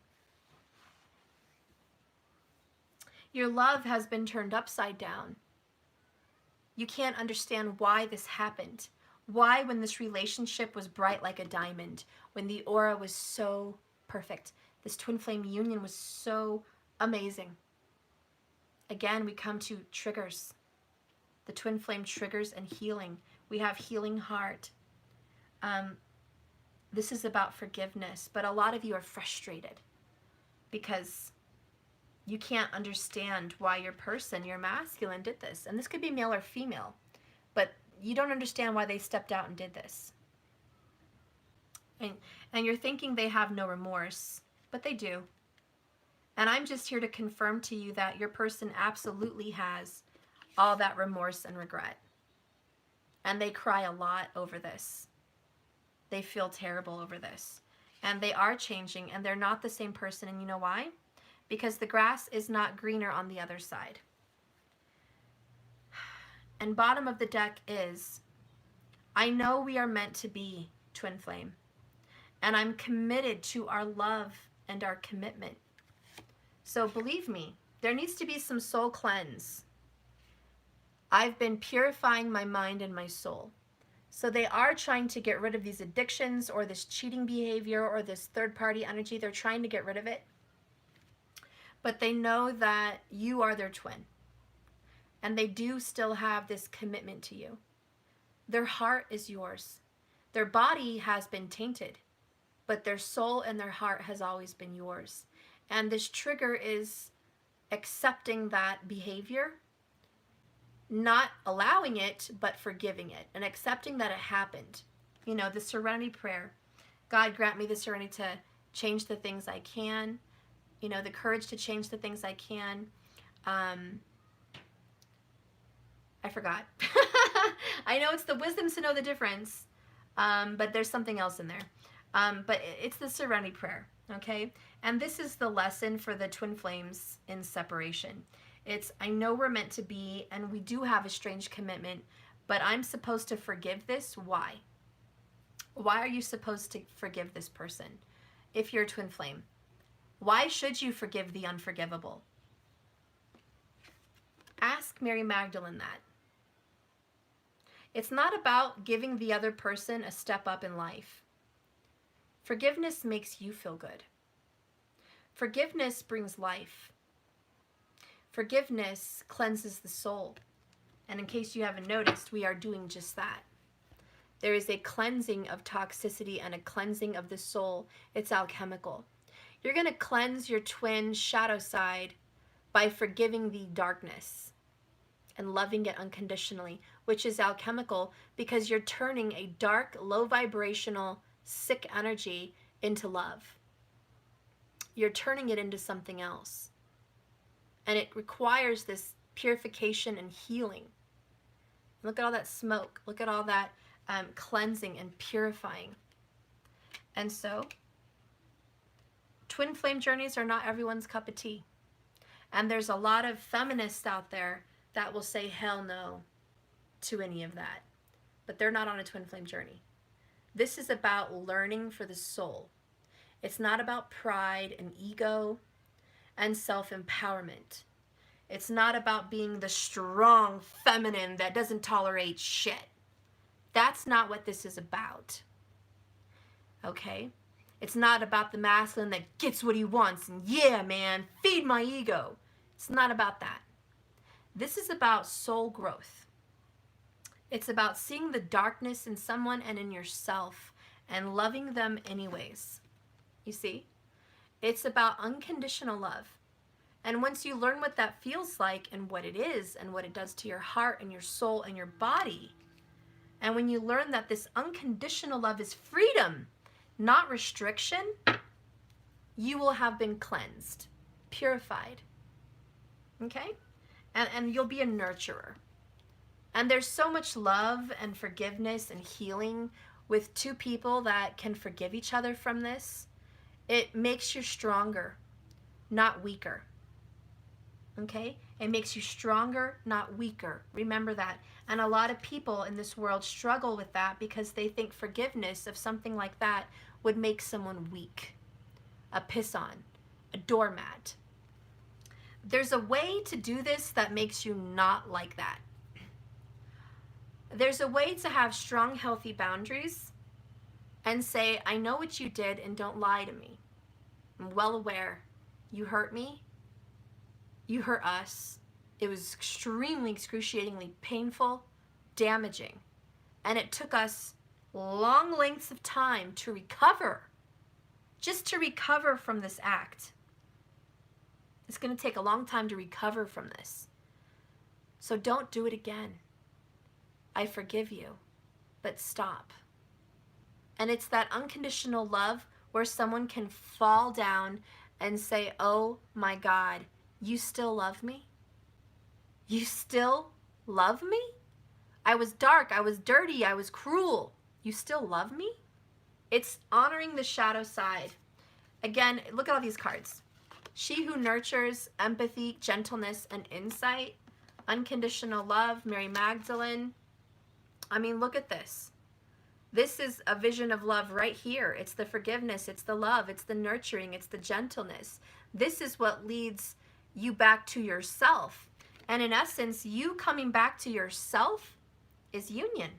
Your love has been turned upside down. You can't understand why this happened. Why, when this relationship was bright like a diamond, when the aura was so perfect, this twin flame union was so amazing. Again, we come to triggers. The twin flame triggers and healing. We have healing heart. This is about forgiveness, but a lot of you are frustrated because you can't understand why your person, your masculine, did this. And this could be male or female, but you don't understand why they stepped out and did this. And you're thinking they have no remorse, but they do. And I'm just here to confirm to you that your person absolutely has all that remorse and regret. And they cry a lot over this. They feel terrible over this. And they are changing, and they're not the same person. And you know why? Because the grass is not greener on the other side. And bottom of the deck is, I know we are meant to be twin flame. And I'm committed to our love and our commitment. So believe me, there needs to be some soul cleanse. I've been purifying my mind and my soul. So they are trying to get rid of these addictions or this cheating behavior or this third-party energy. They're trying to get rid of it. But they know that you are their twin. And they do still have this commitment to you. Their heart is yours. Their body has been tainted, but their soul and their heart has always been yours. And this trigger is accepting that behavior, not allowing it, but forgiving it and accepting that it happened. You know, the serenity prayer. God, grant me the serenity to change the things I can. You know, the courage to change the things I can. I forgot. I know it's the wisdom to know the difference, but there's something else in there. But it's the serenity prayer, okay? And this is the lesson for the twin flames in separation. It's, I know we're meant to be, and we do have a strange commitment, but I'm supposed to forgive this. Why? Why are you supposed to forgive this person if you're a twin flame? Why should you forgive the unforgivable? Ask Mary Magdalene that. It's not about giving the other person a step up in life. Forgiveness makes you feel good. Forgiveness brings life. Forgiveness cleanses the soul. And in case you haven't noticed, we are doing just that. There is a cleansing of toxicity and a cleansing of the soul. It's alchemical. You're going to cleanse your twin shadow side by forgiving the darkness and loving it unconditionally, which is alchemical because you're turning a dark, low vibrational, sick energy into love. You're turning it into something else. And it requires this purification and healing. Look at all that smoke. Look at all that cleansing and purifying. And so, twin flame journeys are not everyone's cup of tea. And there's a lot of feminists out there that will say hell no to any of that. But they're not on a twin flame journey. This is about learning for the soul. It's not about pride and ego and self-empowerment. It's not about being the strong feminine that doesn't tolerate shit. That's not what this is about. Okay? It's not about the masculine that gets what he wants and yeah, man, feed my ego. It's not about that. This is about soul growth. It's about seeing the darkness in someone and in yourself and loving them anyways. You see? It's about unconditional love. And once you learn what that feels like and what it is and what it does to your heart and your soul and your body, and when you learn that this unconditional love is freedom, not restriction, you will have been cleansed, purified. Okay? And you'll be a nurturer. And there's so much love and forgiveness and healing with two people that can forgive each other from this. It makes you stronger, not weaker. Okay? It makes you stronger, not weaker. Remember that. And a lot of people in this world struggle with that because they think forgiveness of something like that would make someone weak, a piss-on, a doormat. There's a way to do this that makes you not like that. There's a way to have strong, healthy boundaries and say, I know what you did and don't lie to me. I'm well aware. You hurt me. You hurt us. It was extremely, excruciatingly painful, damaging. And it took us long lengths of time to recover, just to recover from this act. It's going to take a long time to recover from this. So don't do it again. I forgive you, but stop. And it's that unconditional love where someone can fall down and say, oh my God, you still love me? You still love me? I was dark, I was dirty, I was cruel. You still love me? It's honoring the shadow side. Again, look at all these cards. She who nurtures empathy, gentleness, and insight. Unconditional love, Mary Magdalene. I mean, look at this. This is a vision of love right here. It's the forgiveness, it's the love, it's the nurturing, it's the gentleness. This is what leads you back to yourself. And in essence, you coming back to yourself is union.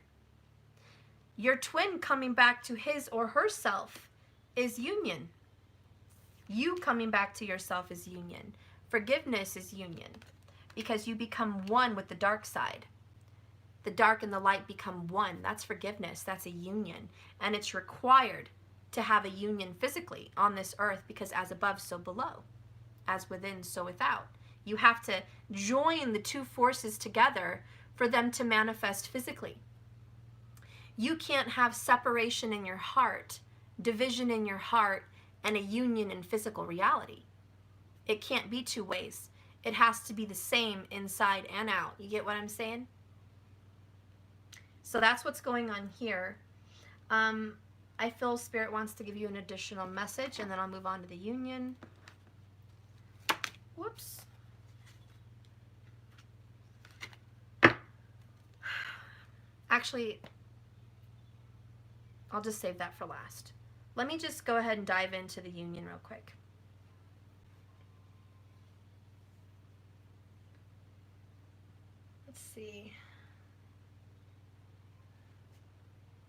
Your twin coming back to his or herself is union. You coming back to yourself is union. Forgiveness is union because you become one with the dark side. The dark and the light become one. That's forgiveness. That's a union. And it's required to have a union physically on this earth because as above, so below. As within, so without. You have to join the two forces together for them to manifest physically. You can't have separation in your heart, division in your heart, and a union in physical reality. It can't be two ways. It has to be the same inside and out. You get what I'm saying? So that's what's going on here. I feel Spirit wants to give you an additional message, and then I'll move on to the union. Whoops. Actually, I'll just save that for last. Let me just go ahead and dive into the union real quick. Let's see.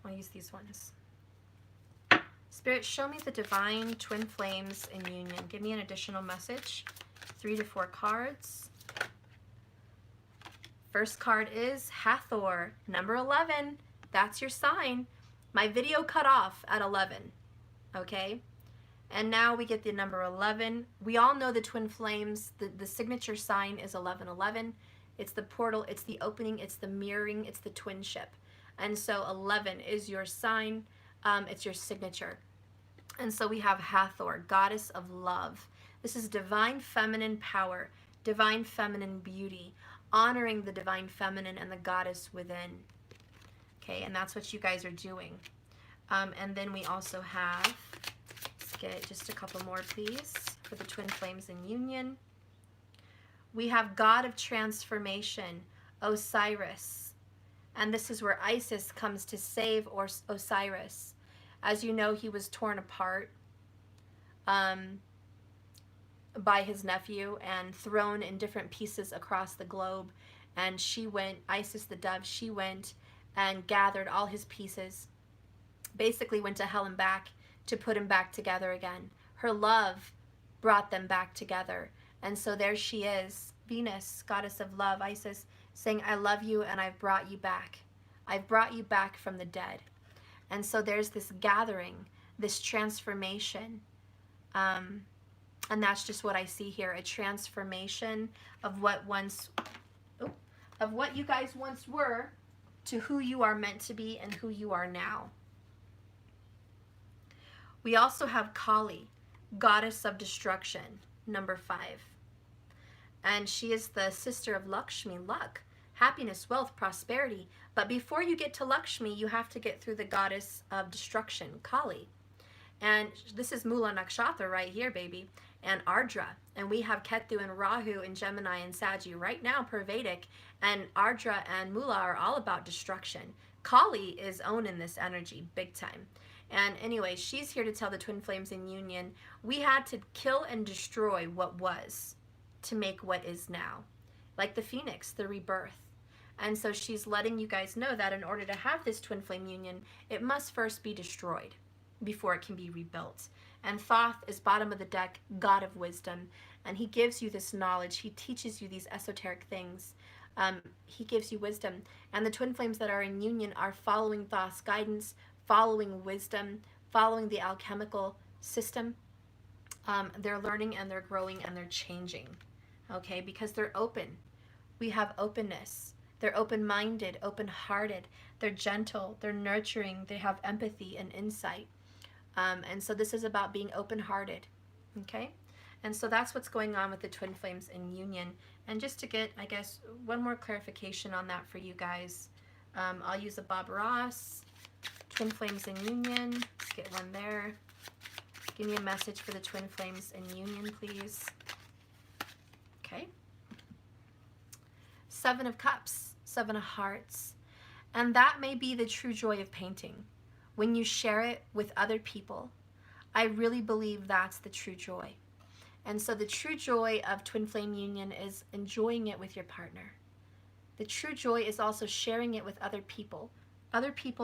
I'll use these ones. Spirit, show me the divine twin flames in union. Give me an additional message. 3 to 4 cards. First card is Hathor, number 11. That's your sign. My video cut off at 11, okay? And now we get the number 11. We all know the twin flames. The signature sign is 1111. It's the portal, it's the opening, it's the mirroring, it's the twinship. And so 11 is your sign, it's your signature. And so we have Hathor, goddess of love. This is divine feminine power, divine feminine beauty, honoring the divine feminine and the goddess within. Okay, and that's what you guys are doing. And then we also have, let's get just a couple more please, for the twin flames in union. We have God of transformation, Osiris. And this is where Isis comes to save Osiris. As you know, he was torn apart by his nephew and thrown in different pieces across the globe. And she went, Isis the dove, she went and gathered all his pieces, basically went to hell and back to put him back together again. Her love brought them back together. And so there she is, Venus, goddess of love, Isis, saying, I love you and I've brought you back. I've brought you back from the dead. And so there's this gathering, this transformation. And that's just what I see here, a transformation of what you guys once were to who you are meant to be and who you are now. We also have Kali, goddess of destruction, number 5. And she is the sister of Lakshmi, luck, happiness, wealth, prosperity. But before you get to Lakshmi, you have to get through the goddess of destruction, Kali. And this is Mula Nakshatra right here, baby, and Ardra. And we have Ketu and Rahu and Gemini and Saggy right now per Vedic. And Ardra and Mula are all about destruction. Kali is owning this energy big time. And anyway, she's here to tell the twin flames in union, we had to kill and destroy what was to make what is now. Like the phoenix, the rebirth. And so she's letting you guys know that in order to have this twin flame union, it must first be destroyed before it can be rebuilt. And Thoth is bottom of the deck, god of wisdom. And he gives you this knowledge. He teaches you these esoteric things. He gives you wisdom. And the twin flames that are in union are following Thoth's guidance, following wisdom, following the alchemical system. They're learning and they're growing and they're changing. Okay, because they're open. We have openness. They're open-minded, open-hearted. They're gentle. They're nurturing. They have empathy and insight. And so this is about being open-hearted. Okay? And so that's what's going on with the twin flames in union. And just to get, I guess, one more clarification on that for you guys, I'll use a Bob Ross, twin flames in union. Let's get one there. Give me a message for the twin flames in union, please. Okay. 7 of Cups, 7 of Hearts. And that may be the true joy of painting. When you share it with other people, I really believe that's the true joy. And so the true joy of twin flame union is enjoying it with your partner. The true joy is also sharing it with other people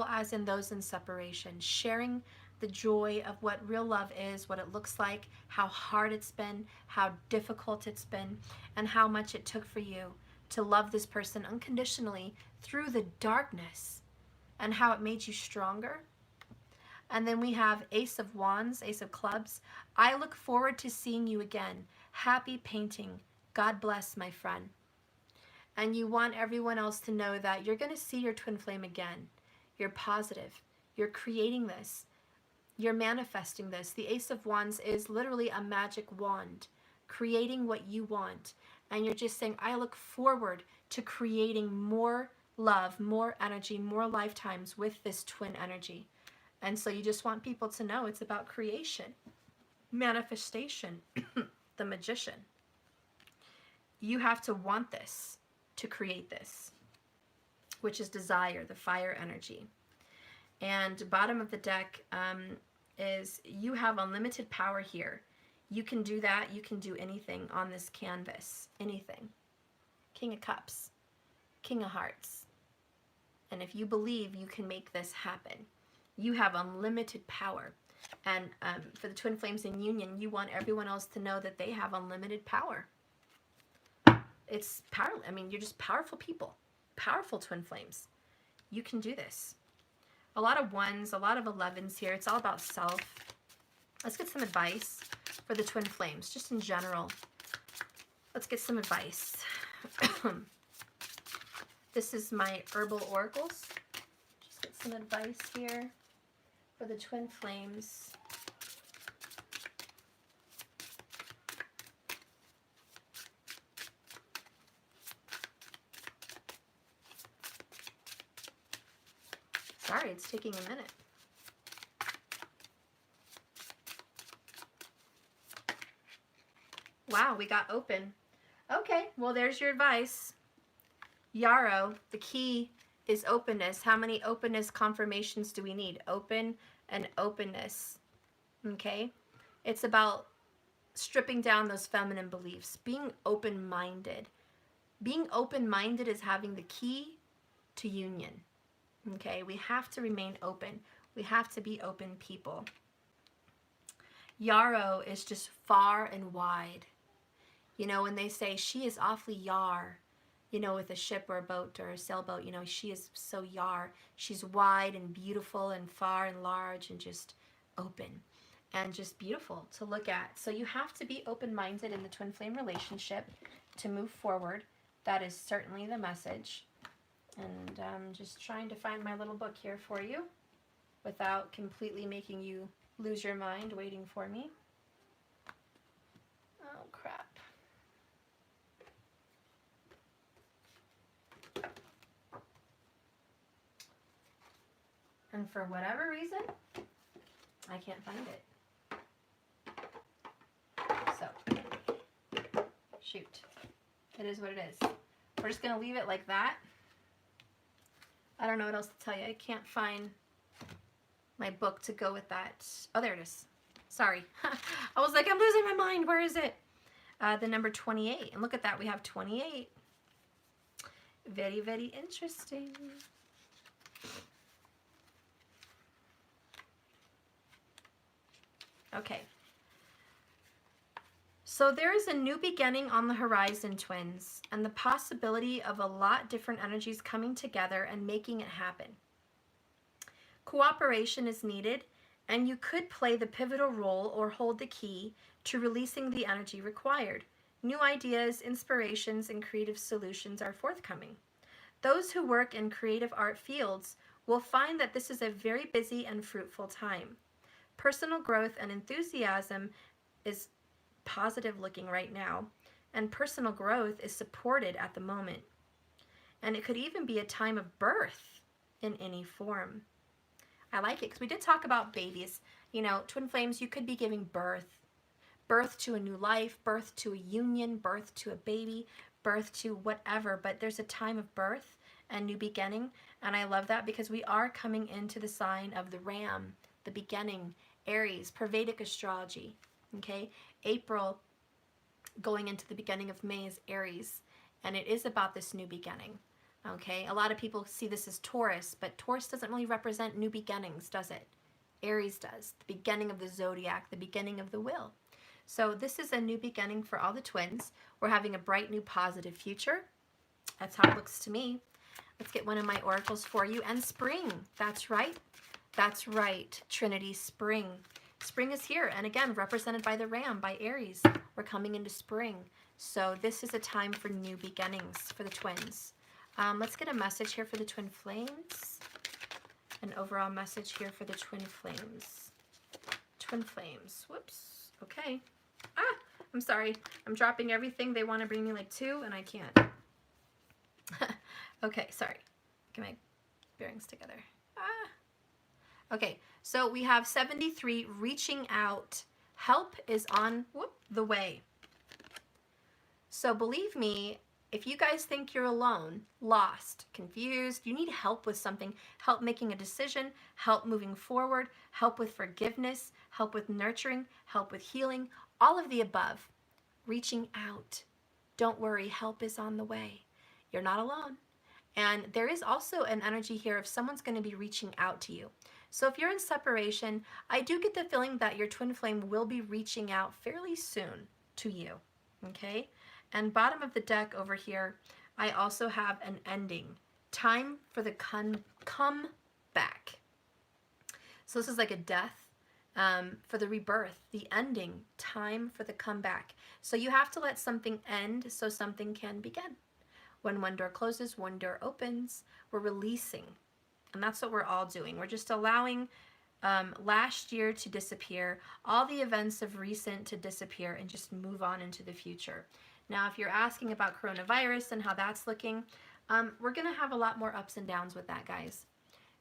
as in those in separation, sharing the joy of what real love is, what it looks like, how hard it's been, how difficult it's been, and how much it took for you to love this person unconditionally through the darkness, and how it made you stronger. And then we have Ace of Wands, Ace of Clubs. I look forward to seeing you again. Happy painting. God bless, my friend. And you want everyone else to know that you're going to see your twin flame again. You're positive. You're creating this. You're manifesting this. The Ace of Wands is literally a magic wand, creating what you want. And you're just saying, I look forward to creating more love, more energy, more lifetimes with this twin energy. And so you just want people to know it's about creation, manifestation, the magician. You have to want this to create this, which is desire, the fire energy. And bottom of the deck is you have unlimited power here. You can do that. You can do anything on this canvas. Anything. King of Cups. King of Hearts. And if you believe you can make this happen, you have unlimited power. And for the Twin Flames in Union, you want everyone else to know that they have unlimited power. It's power. I mean, you're just powerful people. Powerful Twin Flames. You can do this. A lot of 1s, a lot of 11s here. It's all about self. Let's get some advice for the Twin Flames, just in general. Let's get some advice. This is my herbal oracles. Just get some advice here for the Twin Flames. Sorry, it's taking a minute. Wow, we got open. Okay, well, there's your advice. Yarrow, the key is openness. How many openness confirmations do we need? Open and openness. Okay? It's about stripping down those feminine beliefs. Being open-minded. Being open-minded is having the key to union. Okay? We have to remain open. We have to be open people. Yarrow is just far and wide. You know, when they say she is awfully yar, you know, with a ship or a boat or a sailboat, you know, she is so yar. She's wide and beautiful and far and large and just open and just beautiful to look at. So you have to be open-minded in the twin flame relationship to move forward. That is certainly the message. And I'm just trying to find my little book here for you without completely making you lose your mind waiting for me. Oh, crap. And for whatever reason, I can't find it. So, shoot. It is what it is. We're just going to leave it like that. I don't know what else to tell you. I can't find my book to go with that. Oh, there it is. Sorry. I was like, I'm losing my mind. Where is it? The number 28. And look at that. We have 28. Very, very interesting. Okay. So there is a new beginning on the horizon, twins, and the possibility of a lot different energies coming together and making it happen. Cooperation is needed, and you could play the pivotal role or hold the key to releasing the energy required. New ideas, inspirations, and creative solutions are forthcoming. Those who work in creative art fields will find that this is a very busy and fruitful time. Personal growth and enthusiasm is positive looking right now, and personal growth is supported at the moment. And it could even be a time of birth in any form. I like it because we did talk about babies. You know, twin flames, you could be giving birth. Birth to a new life, birth to a union, birth to a baby, birth to whatever. But there's a time of birth and new beginning. And I love that because we are coming into the sign of the Ram, the beginning, Aries, per Vedic astrology. Okay, April going into the beginning of May is Aries. And it is about this new beginning. Okay, a lot of people see this as Taurus, but Taurus doesn't really represent new beginnings, does it? Aries does. The beginning of the zodiac, the beginning of the will. So this is a new beginning for all the twins. We're having a bright, new, positive future. That's how it looks to me. Let's get one of my oracles for you. And spring. That's right. That's right. Trinity, spring. Spring is here. And again, represented by the Ram, by Aries. We're coming into spring. So this is a time for new beginnings for the twins. Let's get a message here for the twin flames. An overall message here for the twin flames. Twin flames. Whoops. Okay. Ah, I'm sorry. I'm dropping everything. They want to bring me like 2, and I can't. Okay, sorry. Get my bearings together. Ah. Okay, so we have 73, reaching out. Help is on the way. So believe me, if you guys think you're alone, lost, confused, you need help with something, help making a decision, help moving forward, help with forgiveness, help with nurturing, help with healing, all of the above, reaching out. Don't worry, help is on the way. You're not alone. And there is also an energy here of someone's going to be reaching out to you. So if you're in separation, I do get the feeling that your twin flame will be reaching out fairly soon to you. Okay? And bottom of the deck over here, I also have an ending. Time for the come back. So this is like a death for the rebirth, the ending, time for the comeback. So you have to let something end so something can begin. When one door closes, one door opens. We're releasing. And that's what we're all doing. We're just allowing last year to disappear, all the events of recent to disappear, and just move on into the future. Now, if you're asking about coronavirus and how that's looking, we're going to have a lot more ups and downs with that, guys.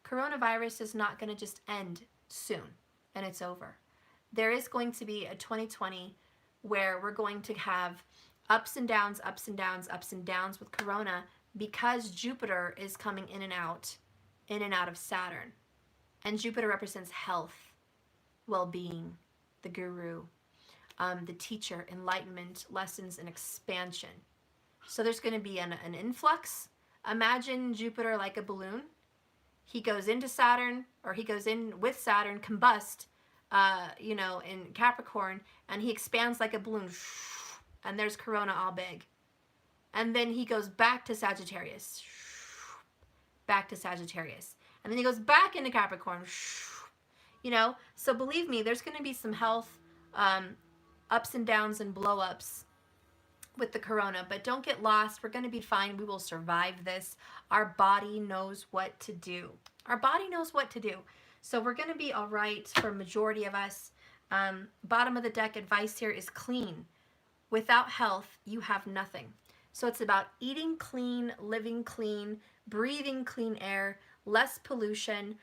Coronavirus is not going to just end soon and it's over. There is going to be a 2020 where we're going to have ups and downs, ups and downs, ups and downs with Corona because Jupiter is coming in and out of Saturn. And Jupiter represents health, well-being, the guru, the teacher, enlightenment, lessons, and expansion. So there's going to be an influx. Imagine Jupiter like a balloon. He goes into Saturn, or he goes in with Saturn, combust, in Capricorn, and he expands like a balloon. And there's Corona all big. And then he goes back to Sagittarius. Back to Sagittarius. And then he goes back into Capricorn. So believe me, there's going to be some health ups and downs and blow-ups with the Corona. But don't get lost. We're going to be fine. We will survive this. Our body knows what to do. Our body knows what to do. So we're going to be all right for a majority of us. Bottom of the deck advice here is clean. Without health, you have nothing. So it's about eating clean, living clean, breathing clean air, less pollution,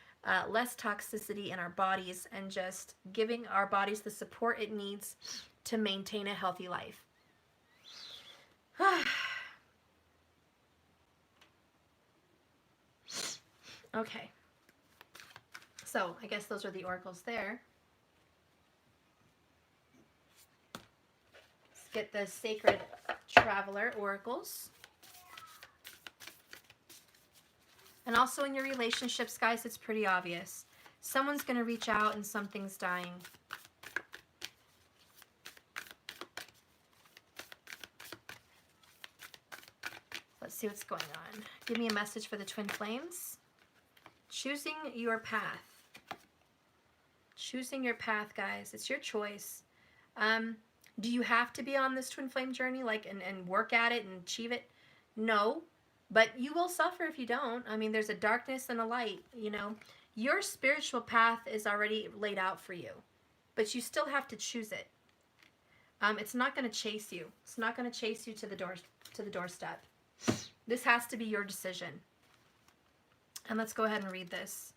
less toxicity in our bodies, and just giving our bodies the support it needs to maintain a healthy life. Okay. So I guess those are the oracles there. Let's get the Sacred Traveler oracles. And also in your relationships, guys, it's pretty obvious. Someone's going to reach out and something's dying. Let's see what's going on. Give me a message for the twin flames. Choosing your path. Choosing your path, guys. It's your choice. Do you have to be on this twin flame journey, and work at it and achieve it? No. But you will suffer if you don't. I mean, there's a darkness and a light, Your spiritual path is already laid out for you. But you still have to choose it. It's not going to chase you. It's not going to chase you to the doorstep. This has to be your decision. And let's go ahead and read this.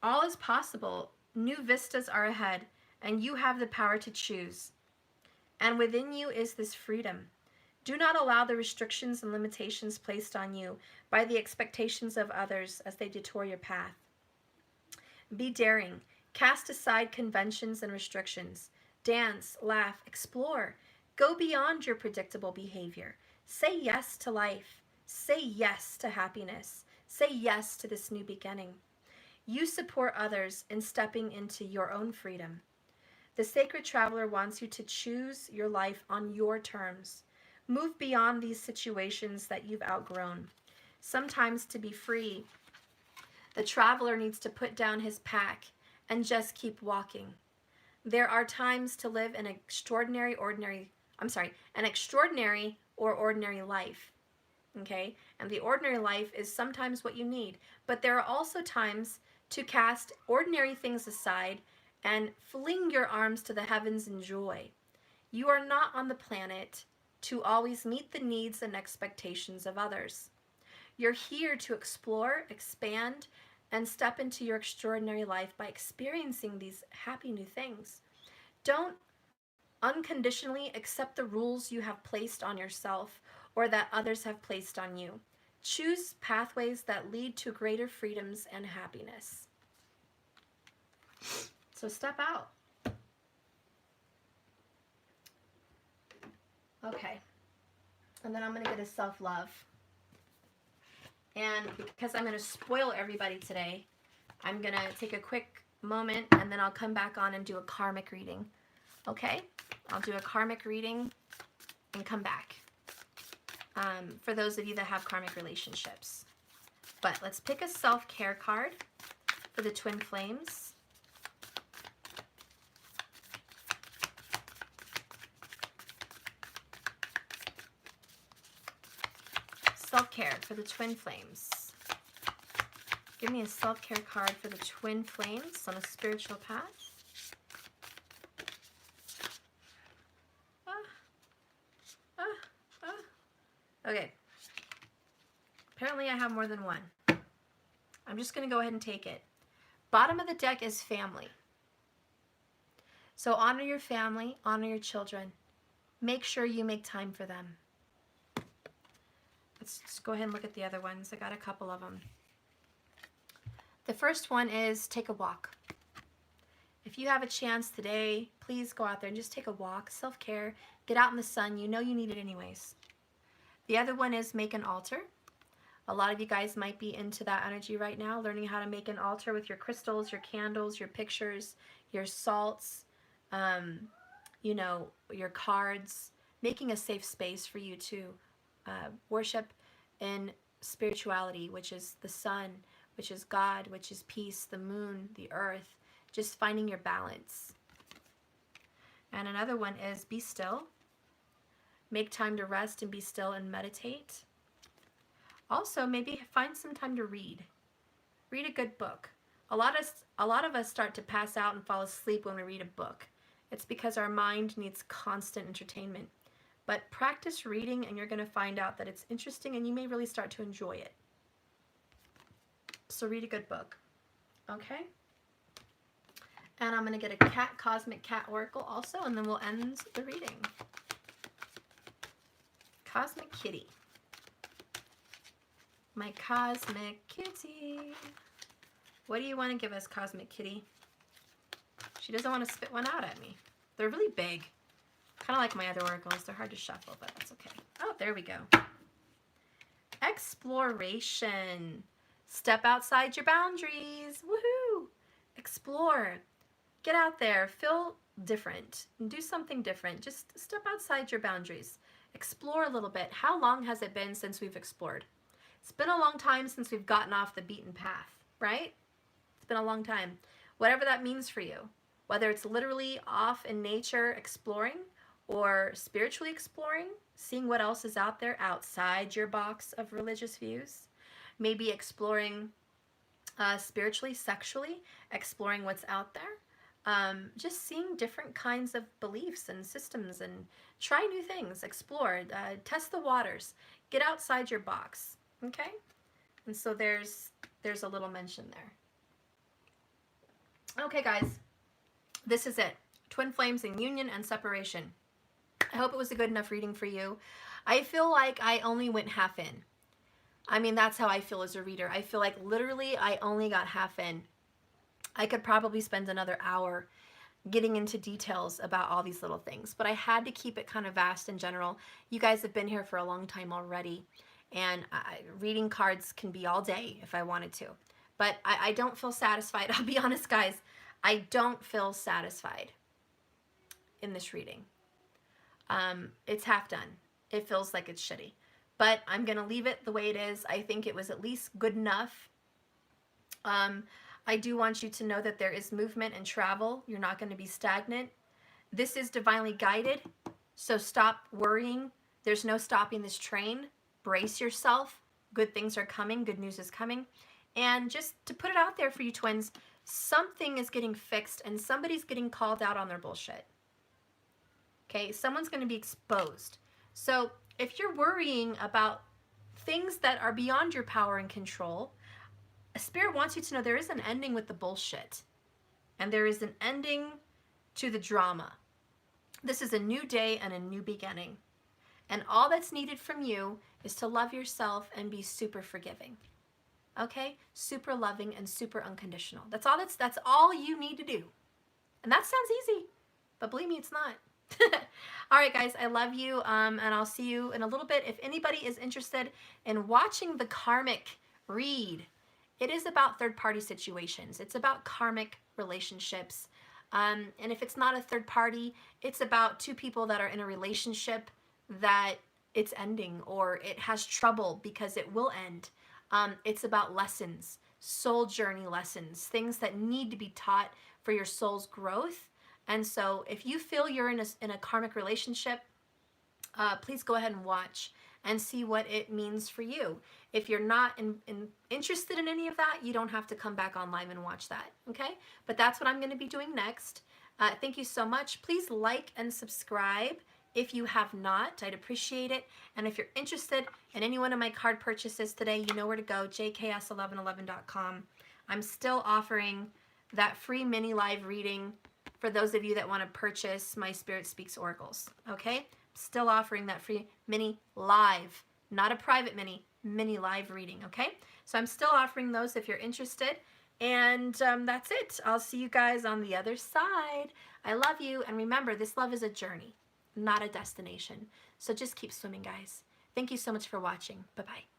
All is possible. New vistas are ahead, and you have the power to choose. And within you is this freedom. Do not allow the restrictions and limitations placed on you by the expectations of others as they detour your path. Be daring. Cast aside conventions and restrictions. Dance, laugh, explore. Go beyond your predictable behavior. Say yes to life. Say yes to happiness. Say yes to this new beginning. You support others in stepping into your own freedom. The Sacred Traveler wants you to choose your life on your terms. Move beyond these situations that you've outgrown. Sometimes to be free, the traveler needs to put down his pack and just keep walking. There are times to live an extraordinary or ordinary life. Okay? And the ordinary life is sometimes what you need. But there are also times to cast ordinary things aside and fling your arms to the heavens in joy. You are not on the planet to always meet the needs and expectations of others. You're here to explore, expand, and step into your extraordinary life by experiencing these happy new things. Don't unconditionally accept the rules you have placed on yourself or that others have placed on you. Choose pathways that lead to greater freedoms and happiness. So step out. Okay. And then I'm going to get a self-love. And because I'm going to spoil everybody today, I'm going to take a quick moment and then I'll come back on and do a karmic reading. Okay? I'll do a karmic reading and come back. For those of you that have karmic relationships. But let's pick a self-care card for the twin flames. Self-care for the twin flames. Give me a self-care card for the twin flames on a spiritual path. Okay. Apparently I have more than one. I'm just going to go ahead and take it. Bottom of the deck is family. So honor your family, honor your children. Make sure you make time for them. Let's just go ahead and look at the other ones. I got a couple of them. The first one is take a walk. If you have a chance today, please go out there and just take a walk. Self-care. Get out in the sun. You know you need it anyways. The other one is make an altar. A lot of you guys might be into that energy right now, learning how to make an altar with your crystals, your candles, your pictures, your salts, you know, your cards, making a safe space for you to worship in spirituality, which is the sun, which is God, which is peace, the moon, the earth, just finding your balance. And another one is be still. Make time to rest and be still and meditate. Also, maybe find some time to read. Read a good book. A lot of us start to pass out and fall asleep when we read a book. It's because our mind needs constant entertainment. But practice reading and you're going to find out that it's interesting and you may really start to enjoy it. So read a good book. Okay? And I'm going to get a cosmic cat oracle also, and then we'll end the reading. Cosmic kitty. My cosmic kitty. What do you want to give us, cosmic kitty? She doesn't want to spit one out at me. They're really big. Kind of like my other oracles. They're hard to shuffle, but that's okay. Oh, there we go. Exploration. Step outside your boundaries. Woohoo! Explore. Get out there. Feel different. Do something different. Just step outside your boundaries. Explore a little bit. How long has it been since we've explored? It's been a long time since we've gotten off the beaten path, right? It's been a long time. Whatever that means for you, whether it's literally off in nature exploring or spiritually exploring, seeing what else is out there outside your box of religious views, maybe exploring spiritually, sexually, exploring what's out there. Just seeing different kinds of beliefs and systems and try new things, explore, test the waters, get outside your box, okay? And so there's a little mention there. Okay, guys, this is it. Twin flames in union and separation. I hope it was a good enough reading for you. I feel like I only went half in. I mean, that's how I feel as a reader. I feel like literally I only got half in. I could probably spend another hour getting into details about all these little things, but I had to keep it kind of vast in general. You guys have been here for a long time already, and reading cards can be all day if I wanted to, but I don't feel satisfied. I'll be honest, guys. I don't feel satisfied in this reading. It's half done. It feels like it's shitty, but I'm going to leave it the way it is. I think it was at least good enough. I do want you to know that there is movement and travel. You're not going to be stagnant. This is divinely guided, so stop worrying. There's no stopping this train. Brace yourself. Good things are coming. Good news is coming. And just to put it out there for you twins, something is getting fixed and somebody's getting called out on their bullshit. Okay, someone's going to be exposed. So if you're worrying about things that are beyond your power and control, Spirit wants you to know there is an ending with the bullshit. And there is an ending to the drama. This is a new day and a new beginning. And all that's needed from you is to love yourself and be super forgiving. Okay? Super loving and super unconditional. That's all you need to do. And that sounds easy, but believe me, it's not. All right, guys, I love you, and I'll see you in a little bit. If anybody is interested in watching the karmic read, it is about third-party situations. It's about karmic relationships. And if it's not a third party, it's about two people that are in a relationship that it's ending or it has trouble because it will end. It's about lessons, soul journey lessons, things that need to be taught for your soul's growth. And so if you feel you're in a karmic relationship, please go ahead and watch and see what it means for you. If you're not interested in any of that, you don't have to come back on live and watch that, okay? But that's what I'm going to be doing next. Thank you so much. Please like and subscribe if you have not. I'd appreciate it. And if you're interested in any one of my card purchases today, you know where to go, jks1111.com. I'm still offering that free mini live reading for those of you that want to purchase my Spirit Speaks Oracles, okay? Still offering that free mini live, not a private mini live reading, okay? So I'm still offering those if you're interested. And that's it. I'll see you guys on the other side. I love you. And remember, this love is a journey, not a destination. So just keep swimming, guys. Thank you so much for watching. Bye-bye.